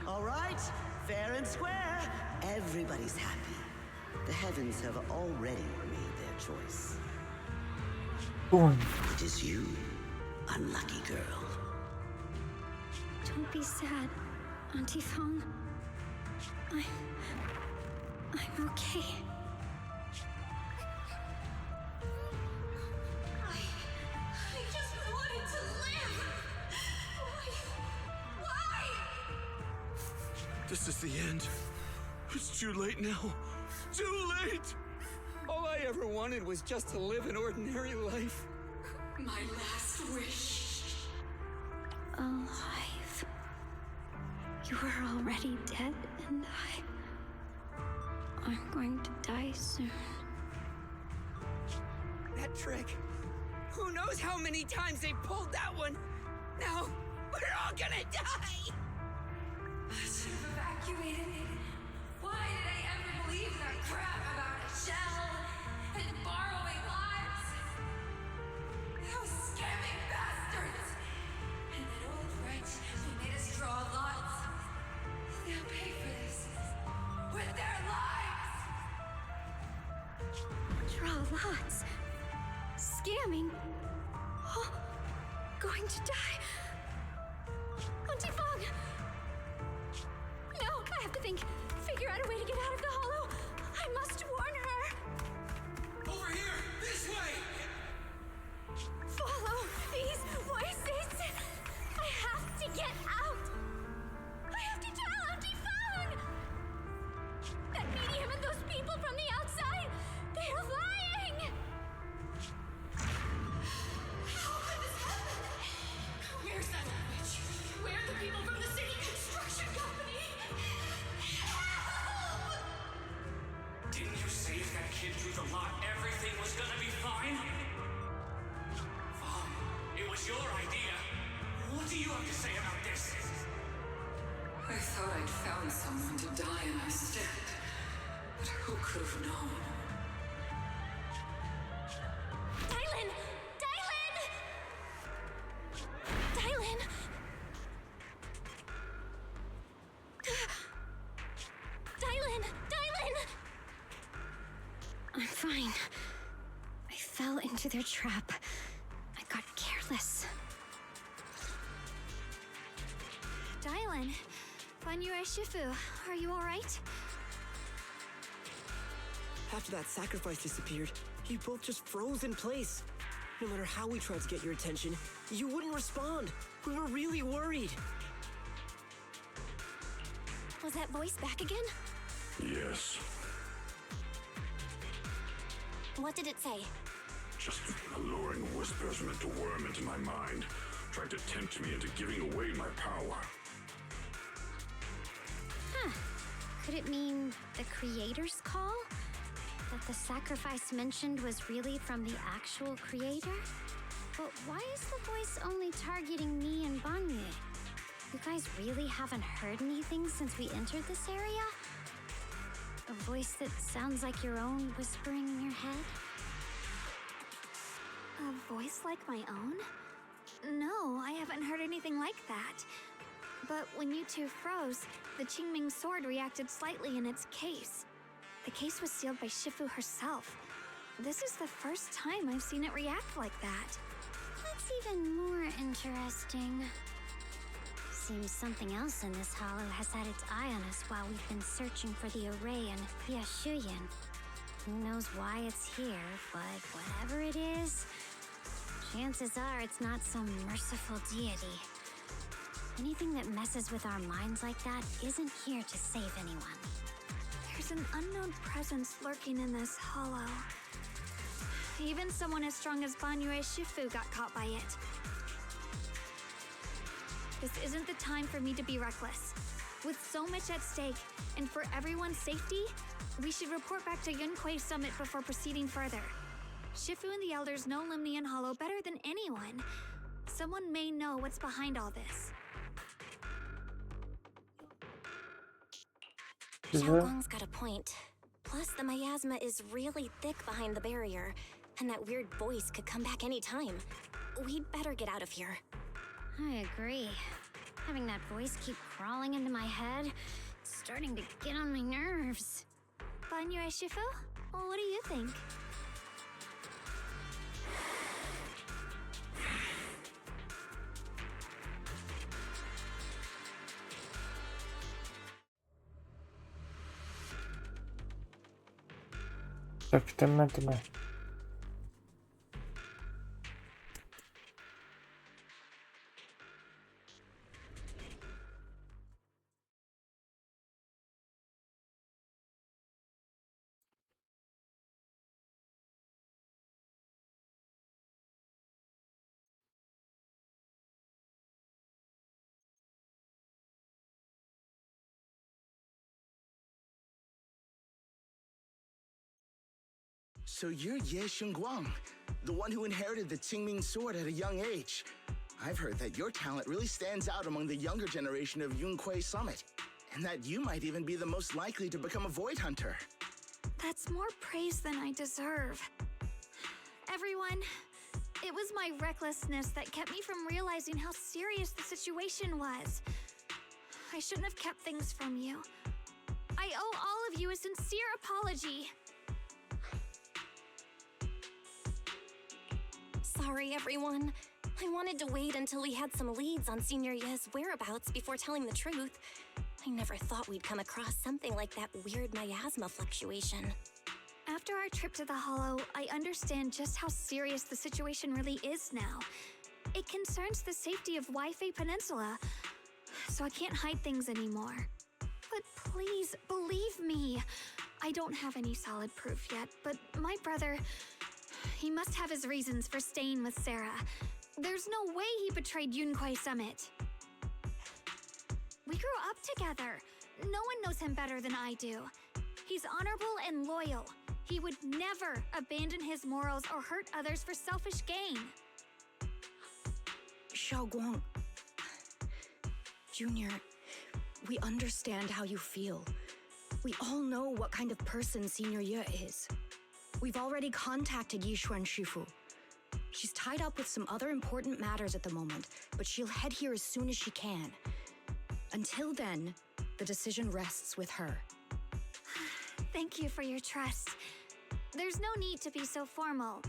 All right, fair and square. Everybody's happy. The heavens have already made their choice. It is you, unlucky girl. Don't be sad, Auntie Fong. I'm okay. I just wanted to live! Why? This is the end. It's too late now. Too late! All I ever wanted was just to live an ordinary life. My last wish. Alive. You were already dead, and I'm going to die soon. That trick. Who knows how many times they pulled that one? Now, we're all gonna die! I should have evacuated. Why did I ever believe that crap about a shell and borrowing lives? Those scamming bastards! And that old wretch who made us draw lots. They'll pay for this with their lives! Draw lots. Scamming. Oh, going to die. Auntie Fong! No, I have to figure out a way to get out of the hollow. I must warn her. Over here! This way! Follow these voices. I have to get out. I have to tell Auntie Fong. That medium and those people from the outside, they're lying. How could this happen? Where's that witch? Where are the people from the city construction company? Help! Didn't you say if that kid drew the lot, everything was gonna be fine? Fine. It was your idea. What do you have to say about this? I thought I'd found someone to die in my stead. But who could have known? Dylan! Dylan! Dylan! Dylan! Dylan! I'm fine. I fell into their trap. I got careless. Dylan, Banyue Shifu, are you alright? After that sacrifice disappeared, you both just froze in place. No matter how we tried to get your attention, you wouldn't respond. We were really worried. Was that voice back again? Yes. What did it say? Just alluring whispers meant to worm into my mind, trying to tempt me into giving away my power. Huh. Could it mean the creator's call? That the sacrifice mentioned was really from the actual creator? But why is the voice only targeting me and Banyue? You guys really haven't heard anything since we entered this area? A voice that sounds like your own whispering in your head? A voice like my own? No, I haven't heard anything like that. But when you two froze, the Qingming sword reacted slightly in its case. The case was sealed by Shifu herself. This is the first time I've seen it react like that. That's even more interesting. Seems something else in this hollow has had its eye on us while we've been searching for the array in Yashuyan. Who knows why it's here, but whatever it is, chances are it's not some merciful deity. Anything that messes with our minds like that isn't here to save anyone. There's an unknown presence lurking in this hollow. Even someone as strong as Banyue Shifu got caught by it. This isn't the time for me to be reckless. With so much at stake, and for everyone's safety, we should report back to Yunquei Summit before proceeding further. Shifu and the Elders know Limnian Hollow better than anyone. Someone may know what's behind all this. Xiaoguang's got a point. Plus, the miasma is really thick behind the barrier, and that weird voice could come back any time. We'd better get out of here. I agree. Having that voice keep crawling into my head, it's starting to get on my nerves. Banyue Shifu? What do you think? Tak jdeme. So you're Ye Xingguang, the one who inherited the Qingming sword at a young age. I've heard that your talent really stands out among the younger generation of Yunquei Summit, and that you might even be the most likely to become a Void Hunter. That's more praise than I deserve. Everyone, it was my recklessness that kept me from realizing how serious the situation was. I shouldn't have kept things from you. I owe all of you a sincere apology. Sorry, everyone. I wanted to wait until we had some leads on Senior Ye's whereabouts before telling the truth. I never thought we'd come across something like that weird miasma fluctuation. After our trip to the Hollow, I understand just how serious the situation really is now. It concerns the safety of Waifei Peninsula, so I can't hide things anymore. But please, believe me. I don't have any solid proof yet, but my brother... he must have his reasons for staying with Sarah. There's no way he betrayed Yunquei Summit. We grew up together. No one knows him better than I do. He's honorable and loyal. He would never abandon his morals or hurt others for selfish gain. Xiaoguang, Junior, we understand how you feel. We all know what kind of person Senior Ye is. We've already contacted Yishuan Shifu. She's tied up with some other important matters at the moment, but she'll head here as soon as she can. Until then, the decision rests with her. Thank you for your trust. There's no need to be so formal.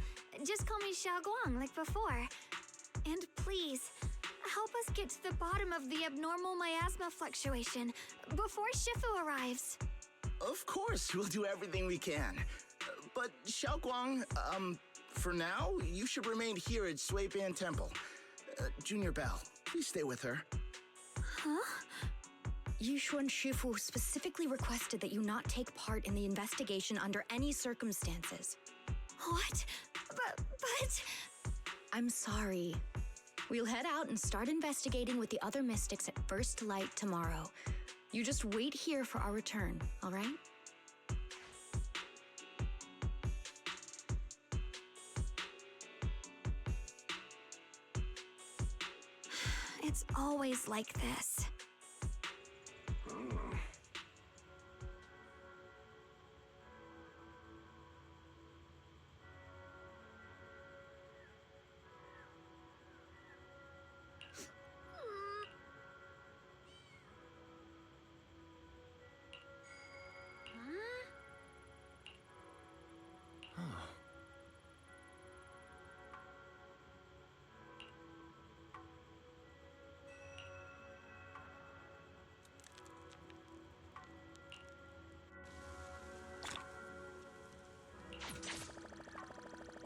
Just call me Xiaoguang like before. And please, help us get to the bottom of the abnormal miasma fluctuation before Shifu arrives. Of course, we'll do everything we can. But Xiaoguang, for now, you should remain here at Suiban Temple. Junior Bell, please stay with her. Huh? Yishuan Shifu specifically requested that you not take part in the investigation under any circumstances. What? But... I'm sorry. We'll head out and start investigating with the other mystics at first light tomorrow. You just wait here for our return, all right? It's always like this.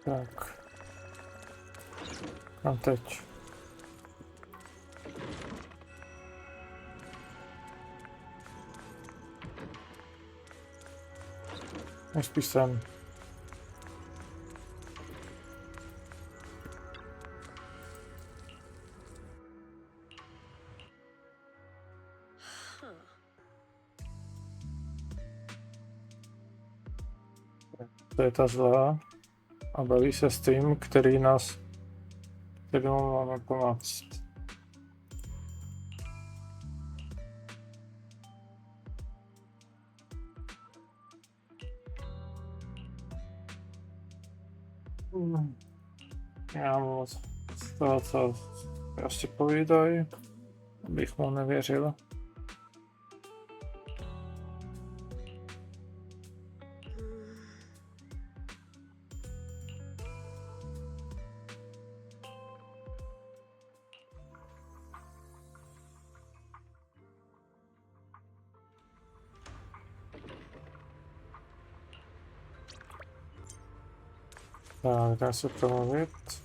Tak. Kam teď? Nejspíš sem. To je ta zlá. A baví se s tím, kterému máme pomoct. Já moc z toho, co prostě povídají, abych mu nevěřil. Tak, dá se promluvit.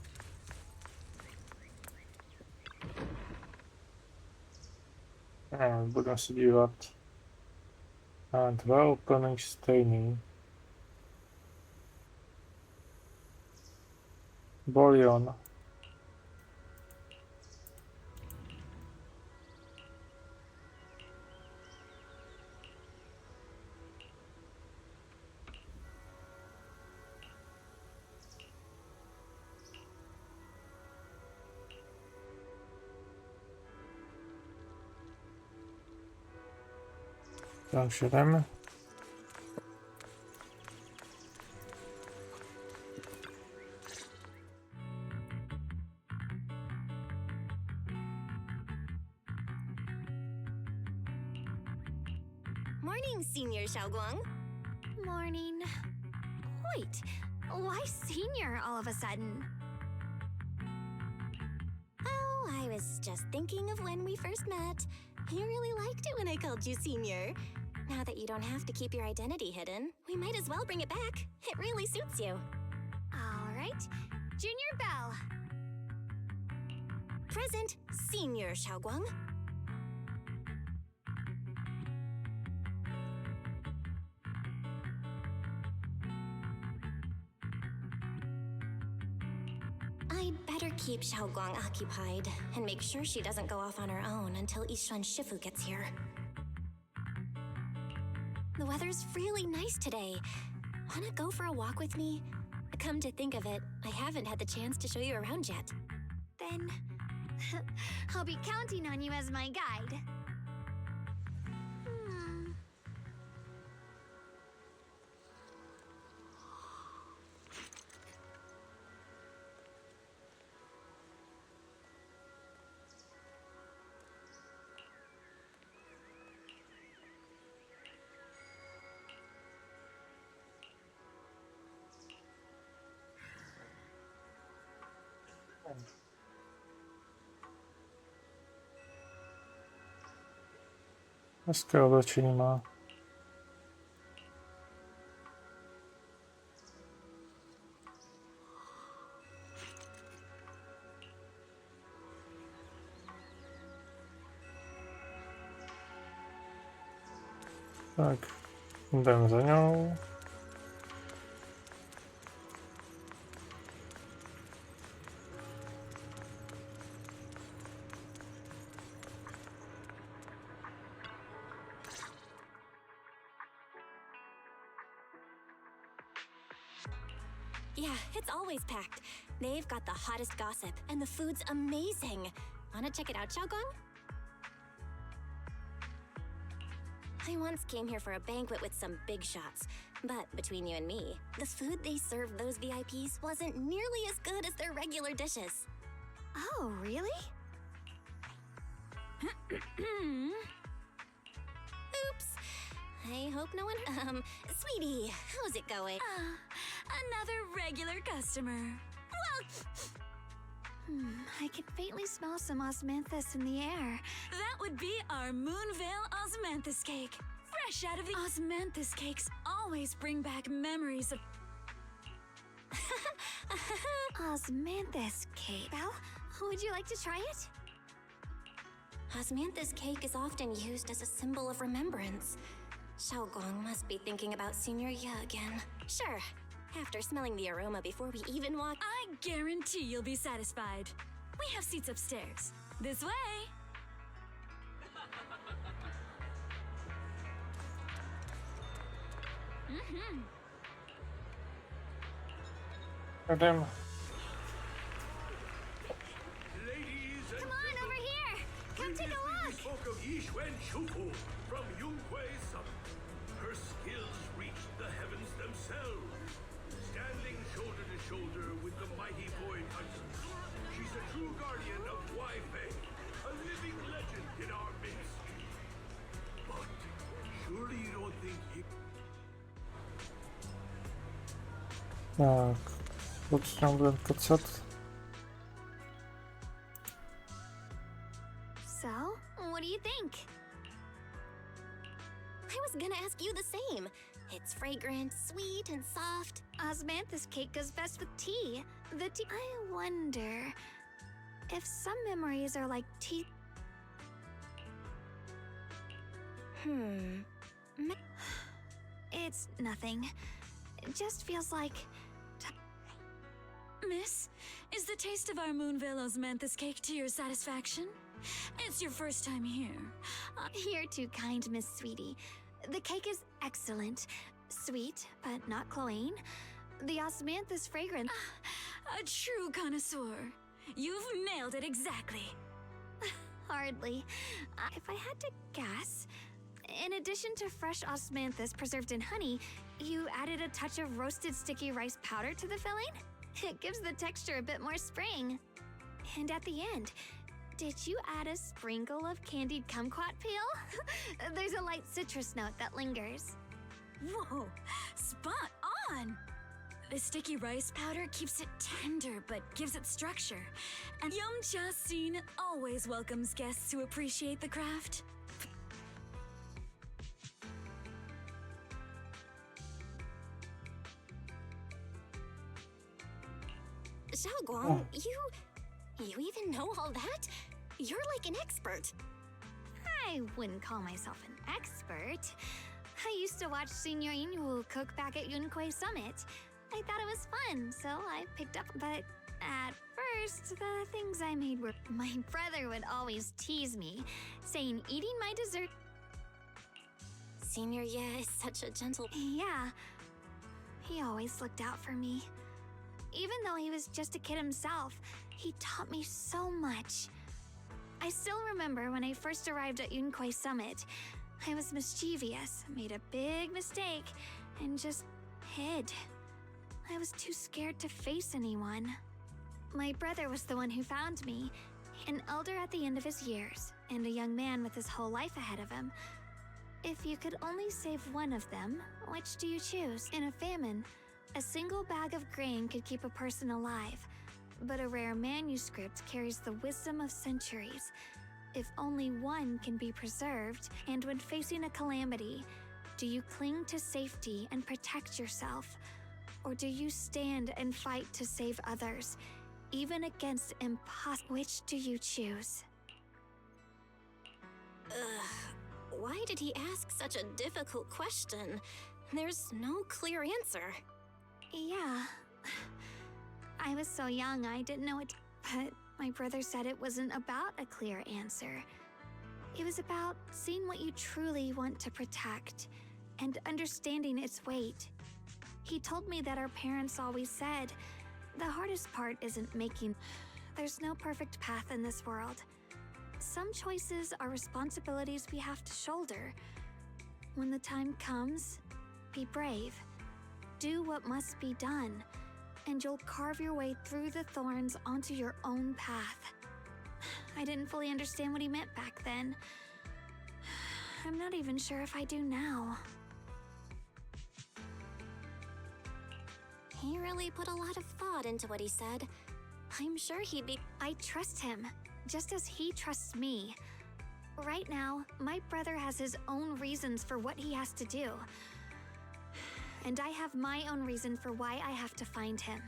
Budeme se dívat na dva úplně stejný. Bolion. Takže jdeme. Morning, Senior Xiaoguang. Morning. Wait, why Senior all of a sudden? Oh, I was just thinking of when we first met. You really liked it when I called you Senior. Now that you don't have to keep your identity hidden, we might as well bring it back. It really suits you. All right. Junior Bell. Present, Senior Xiaoguang. I'd better keep Xiaoguang occupied and make sure she doesn't go off on her own until Yishuan Shifu gets here. The weather's really nice today. Wanna go for a walk with me? Come to think of it, I haven't had the chance to show you around yet. Then I'll be counting on you as my guide. Hezké oblečení má. Tak, jdem za ňou. Yeah, it's always packed. They've got the hottest gossip, and the food's amazing. Wanna check it out, Xiaogong? I once came here for a banquet with some big shots, but between you and me, the food they served those VIPs wasn't nearly as good as their regular dishes. Oh, really? Oops. I hope no one... Sweetie, how's it going? Another regular customer. I can faintly smell some osmanthus in the air. That would be our Moonvale osmanthus cake. Fresh out of the osmanthus cakes always bring back memories of... Osmanthus cake. Belle, would you like to try it? Osmanthus cake is often used as a symbol of remembrance. Xiaogong must be thinking about Senior Ye again. Sure. After smelling the aroma before we even walk... I guarantee you'll be satisfied. We have seats upstairs. This way! Jdem. Come on, over here! Come take a look! Spoke of Yixuan from Yunkwei Summit. Her skills reached the heavens themselves, standing shoulder to shoulder with the mighty void hunters. She's a true guardian of Wai-Fei, a living legend in our midst. But surely you don't think Tak, počneme budeme kecat. So, what do you think? I was gonna ask you the same. It's fragrant, sweet, and soft. Osmanthus cake goes best with tea. The tea... I wonder if some memories are like tea... It's nothing. It just feels like... Miss, is the taste of our Moonvale osmanthus cake to your satisfaction? It's your first time here. You're too kind, Miss Sweetie. The cake is excellent. Sweet, but not cloying. The osmanthus fragrance... A true connoisseur. You've nailed it exactly. Hardly. If I had to guess, in addition to fresh osmanthus preserved in honey, you added a touch of roasted sticky rice powder to the filling? It gives the texture a bit more spring. And at the end, did you add a sprinkle of candied kumquat peel? There's a light citrus note that lingers. Whoa, spot on! The sticky rice powder keeps it tender but gives it structure. And Yum-Cha Scene always welcomes guests who appreciate the craft. Xiaogong, you even know all that? You're like an expert. I wouldn't call myself an expert. I used to watch Senior Inwu cook back at Yunkwei Summit. I thought it was fun, so I picked up, but at first, the things I made were... My brother would always tease me, saying eating my dessert... Senior Ye is such a gentle... Yeah, he always looked out for me. Even though he was just a kid himself, he taught me so much. I still remember when I first arrived at Yunkwei Summit. I was mischievous, made a big mistake, and just hid. I was too scared to face anyone. My brother was the one who found me, an elder at the end of his years, and a young man with his whole life ahead of him. If you could only save one of them, which do you choose? In a famine, a single bag of grain could keep a person alive, but a rare manuscript carries the wisdom of centuries. If only one can be preserved, and when facing a calamity, do you cling to safety and protect yourself? Or do you stand and fight to save others, even against Which do you choose? Why did he ask such a difficult question? There's no clear answer. Yeah. I was so young, I didn't know it, but my brother said it wasn't about a clear answer. It was about seeing what you truly want to protect and understanding its weight. He told me that our parents always said, the hardest part isn't making. There's no perfect path in this world. Some choices are responsibilities we have to shoulder. When the time comes, be brave. Do what must be done, and you'll carve your way through the thorns onto your own path. I didn't fully understand what he meant back then. I'm not even sure if I do now. He really put a lot of thought into what he said. I'm sure he'd be. I trust him, just as he trusts me. Right now, my brother has his own reasons for what he has to do. And I have my own reason for why I have to find him.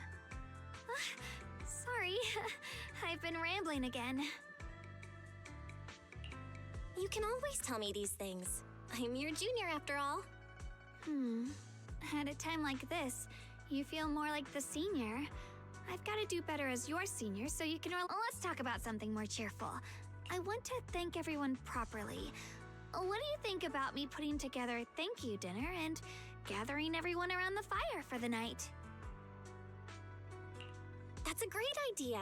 Sorry, I've been rambling again. You can always tell me these things. I'm your junior after all. At a time like this, you feel more like the senior. I've got to do better as your senior so you can... Let's talk about something more cheerful. I want to thank everyone properly. What do you think about me putting together a thank you dinner and gathering everyone around the fire for the night? That's a great idea.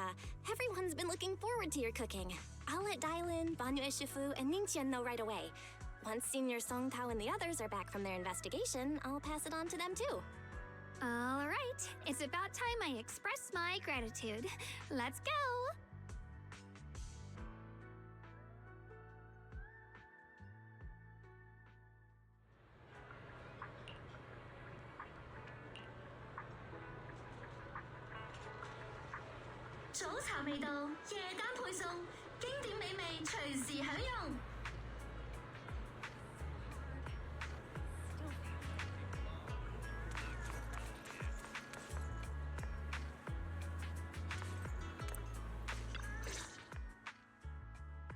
Everyone's been looking forward to your cooking. I'll let Dailin, Banyu Shifu, and Ningqian know right away. Once Senior Song Tao and the others are back from their investigation, I'll pass it on to them too. All right, it's about time I express my gratitude. Let's go!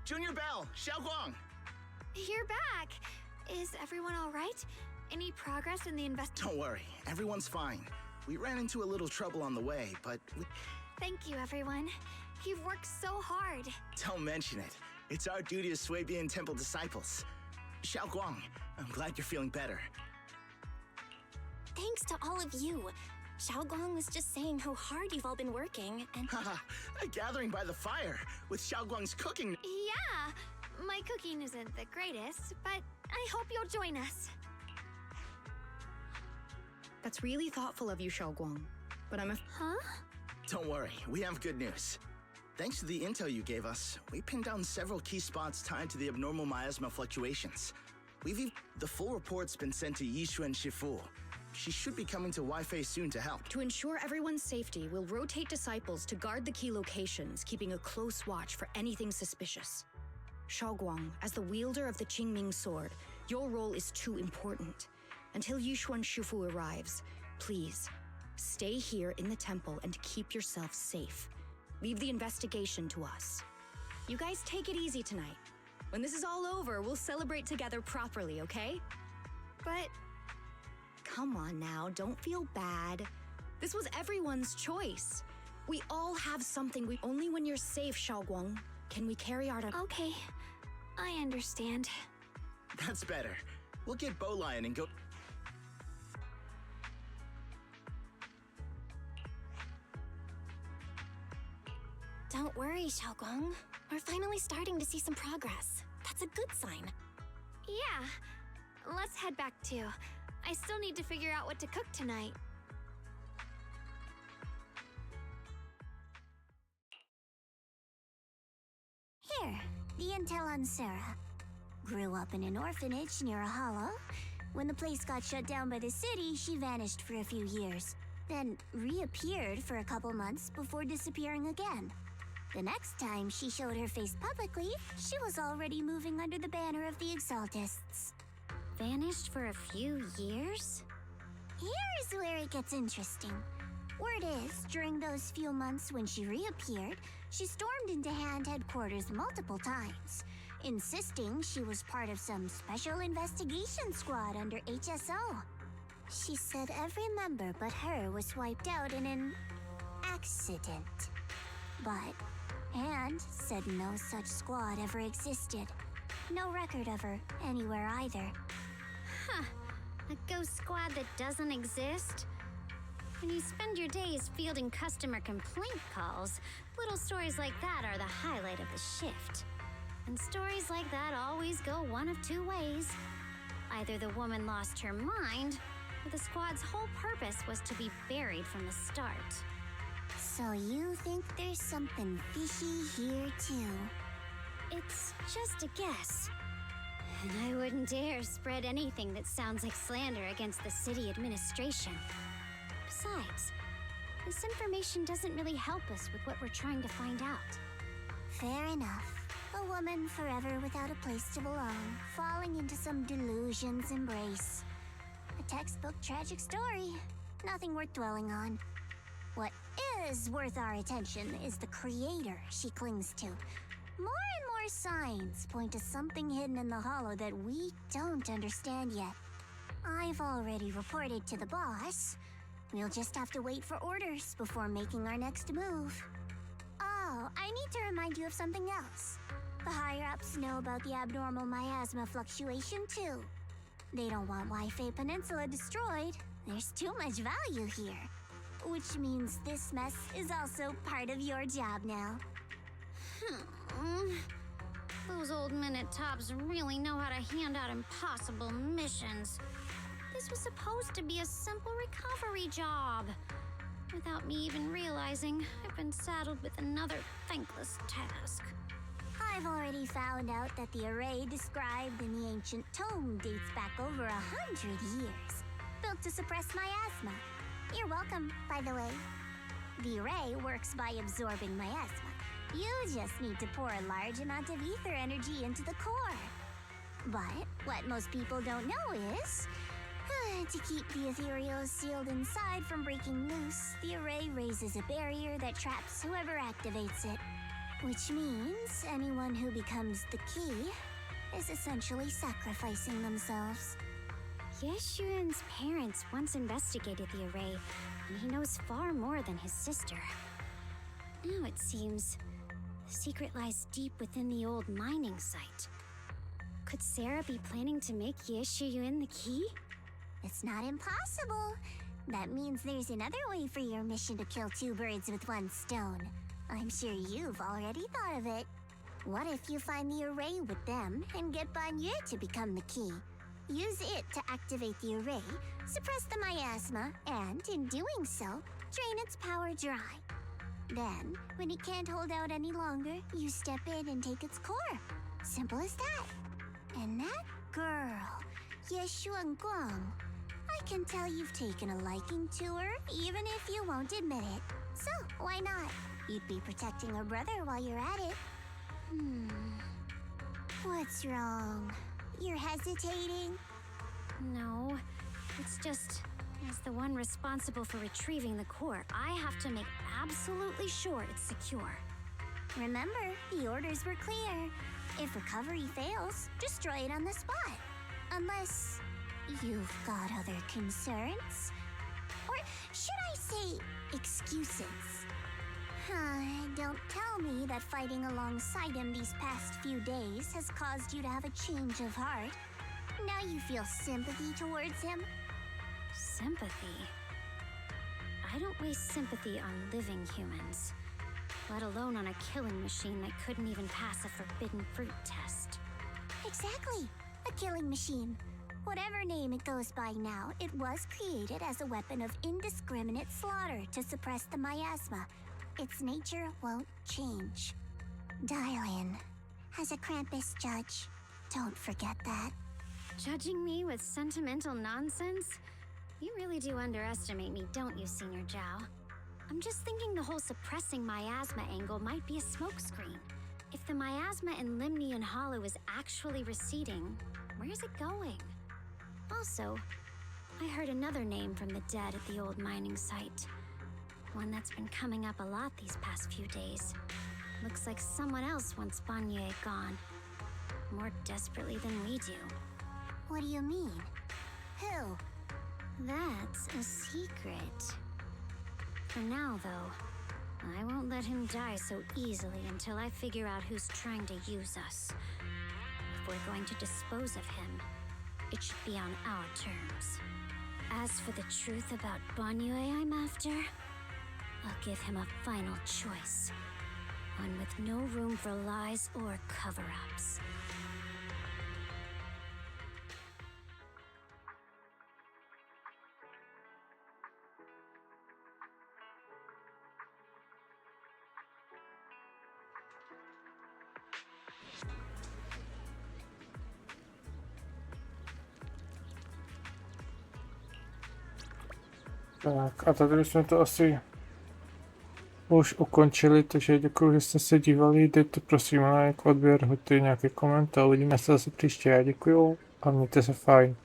Junior Bell, Xiaoguang! You're back! Is everyone all right? Any progress in the Don't worry, everyone's fine. We ran into a little trouble on the way, but Thank you, everyone. You've worked so hard. Don't mention it. It's our duty as Swabian Temple disciples. Xiaoguang, I'm glad you're feeling better. Thanks to all of you. Xiaoguang was just saying how hard you've all been working, and... A gathering by the fire, with Xiaoguang's cooking. Yeah, my cooking isn't the greatest, but I hope you'll join us. That's really thoughtful of you, Xiaoguang. But Huh? Don't worry, we have good news. Thanks to the intel you gave us, we pinned down several key spots tied to the abnormal miasma fluctuations. The full report's been sent to Yishuan Shifu. She should be coming to Waifei soon to help. To ensure everyone's safety, we'll rotate disciples to guard the key locations, keeping a close watch for anything suspicious. Xiaoguang, as the wielder of the Qingming sword, your role is too important. Until Yishuan Shifu arrives, please, stay here in the temple and keep yourself safe. Leave the investigation to us. You guys take it easy tonight. When this is all over, we'll celebrate together properly, okay? But... Come on now, don't feel bad. This was everyone's choice. We all have something Only when you're safe, Xiaoguang, can we carry out our... Okay, I understand. That's better. We'll get Bowlion and go... Don't worry, Xiaoguang. We're finally starting to see some progress. That's a good sign. Yeah, let's head back too. I still need to figure out what to cook tonight. Here, the intel on Sarah. Grew up in an orphanage near a hollow. When the place got shut down by the city, she vanished for a few years. Then reappeared for a couple months before disappearing again. The next time she showed her face publicly, she was already moving under the banner of the Exaltists. Vanished for a few years? Here's where it gets interesting. Word is, during those few months when she reappeared, she stormed into Hand headquarters multiple times, insisting she was part of some special investigation squad under HSO. She said every member but her was wiped out in an accident. But Hand said no such squad ever existed. No record of her anywhere either. Huh. A ghost squad that doesn't exist? When you spend your days fielding customer complaint calls, little stories like that are the highlight of the shift. And stories like that always go one of two ways. Either the woman lost her mind, or the squad's whole purpose was to be buried from the start. So you think there's something fishy here too? It's just a guess. And I wouldn't dare spread anything that sounds like slander against the city administration. Besides, this information doesn't really help us with what we're trying to find out. Fair enough. A woman forever without a place to belong, falling into some delusion's embrace. A textbook tragic story. Nothing worth dwelling on. What is worth our attention is the creator she clings to. More and more signs point to something hidden in the hollow that we don't understand yet. I've already reported to the boss. We'll just have to wait for orders before making our next move. Oh, I need to remind you of something else. The higher-ups know about the abnormal miasma fluctuation, too. They don't want Wi-Fi Peninsula destroyed. There's too much value here. Which means this mess is also part of your job now. Those old minute tops really know how to hand out impossible missions. This was supposed to be a simple recovery job. Without me even realizing, I've been saddled with another thankless task. I've already found out that the array described in the ancient tome dates back over 100 years, built to suppress miasma. You're welcome, by the way. The array works by absorbing miasma. You just need to pour a large amount of ether energy into the core. But what most people don't know is, to keep the ethereals sealed inside from breaking loose, the array raises a barrier that traps whoever activates it. Which means anyone who becomes the key is essentially sacrificing themselves. Yeshuan's parents once investigated the array, and he knows far more than his sister. Now it seems the secret lies deep within the old mining site. Could Sarah be planning to make Yeshuyun the key? It's not impossible. That means there's another way for your mission to kill two birds with one stone. I'm sure you've already thought of it. What if you find the array with them and get Banye to become the key? Use it to activate the array, suppress the miasma, and in doing so, drain its power dry. Then, when it can't hold out any longer, you step in and take its core. Simple as that. And that girl, Yeshuan Guang, I can tell you've taken a liking to her, even if you won't admit it. So, why not? You'd be protecting her brother while you're at it. What's wrong? You're hesitating? No, it's just, as the one responsible for retrieving the core, I have to make absolutely sure it's secure. Remember, the orders were clear. If recovery fails, destroy it on the spot. Unless you've got other concerns. Or should I say, excuses? Don't tell me that fighting alongside him these past few days has caused you to have a change of heart. Now you feel sympathy towards him? Sympathy? I don't waste sympathy on living humans, let alone on a killing machine that couldn't even pass a forbidden fruit test. Exactly, a killing machine. Whatever name it goes by now, it was created as a weapon of indiscriminate slaughter to suppress the miasma. Its nature won't change. Dial in. As a Krampus judge, don't forget that. Judging me with sentimental nonsense? You really do underestimate me, don't you, Senior Zhao? I'm just thinking the whole suppressing miasma angle might be a smokescreen. If the miasma in Limnian Hollow is actually receding, where's it going? Also, I heard another name from the dead at the old mining site. One that's been coming up a lot these past few days. Looks like someone else wants Banye gone. More desperately than we do. What do you mean? Who? That's a secret. For now, though, I won't let him die so easily until I figure out who's trying to use us. If we're going to dispose of him, it should be on our terms. As for the truth about Banyue I'm after, I'll give him a final choice. One with no room for lies or cover-ups. Tak a tady jsme to asi už ukončili, takže děkuji, že jste se dívali, dejte prosím like, odběr, hoďte nějaký komentář, uvidíme se zase příště, já děkuju a mějte se fajn.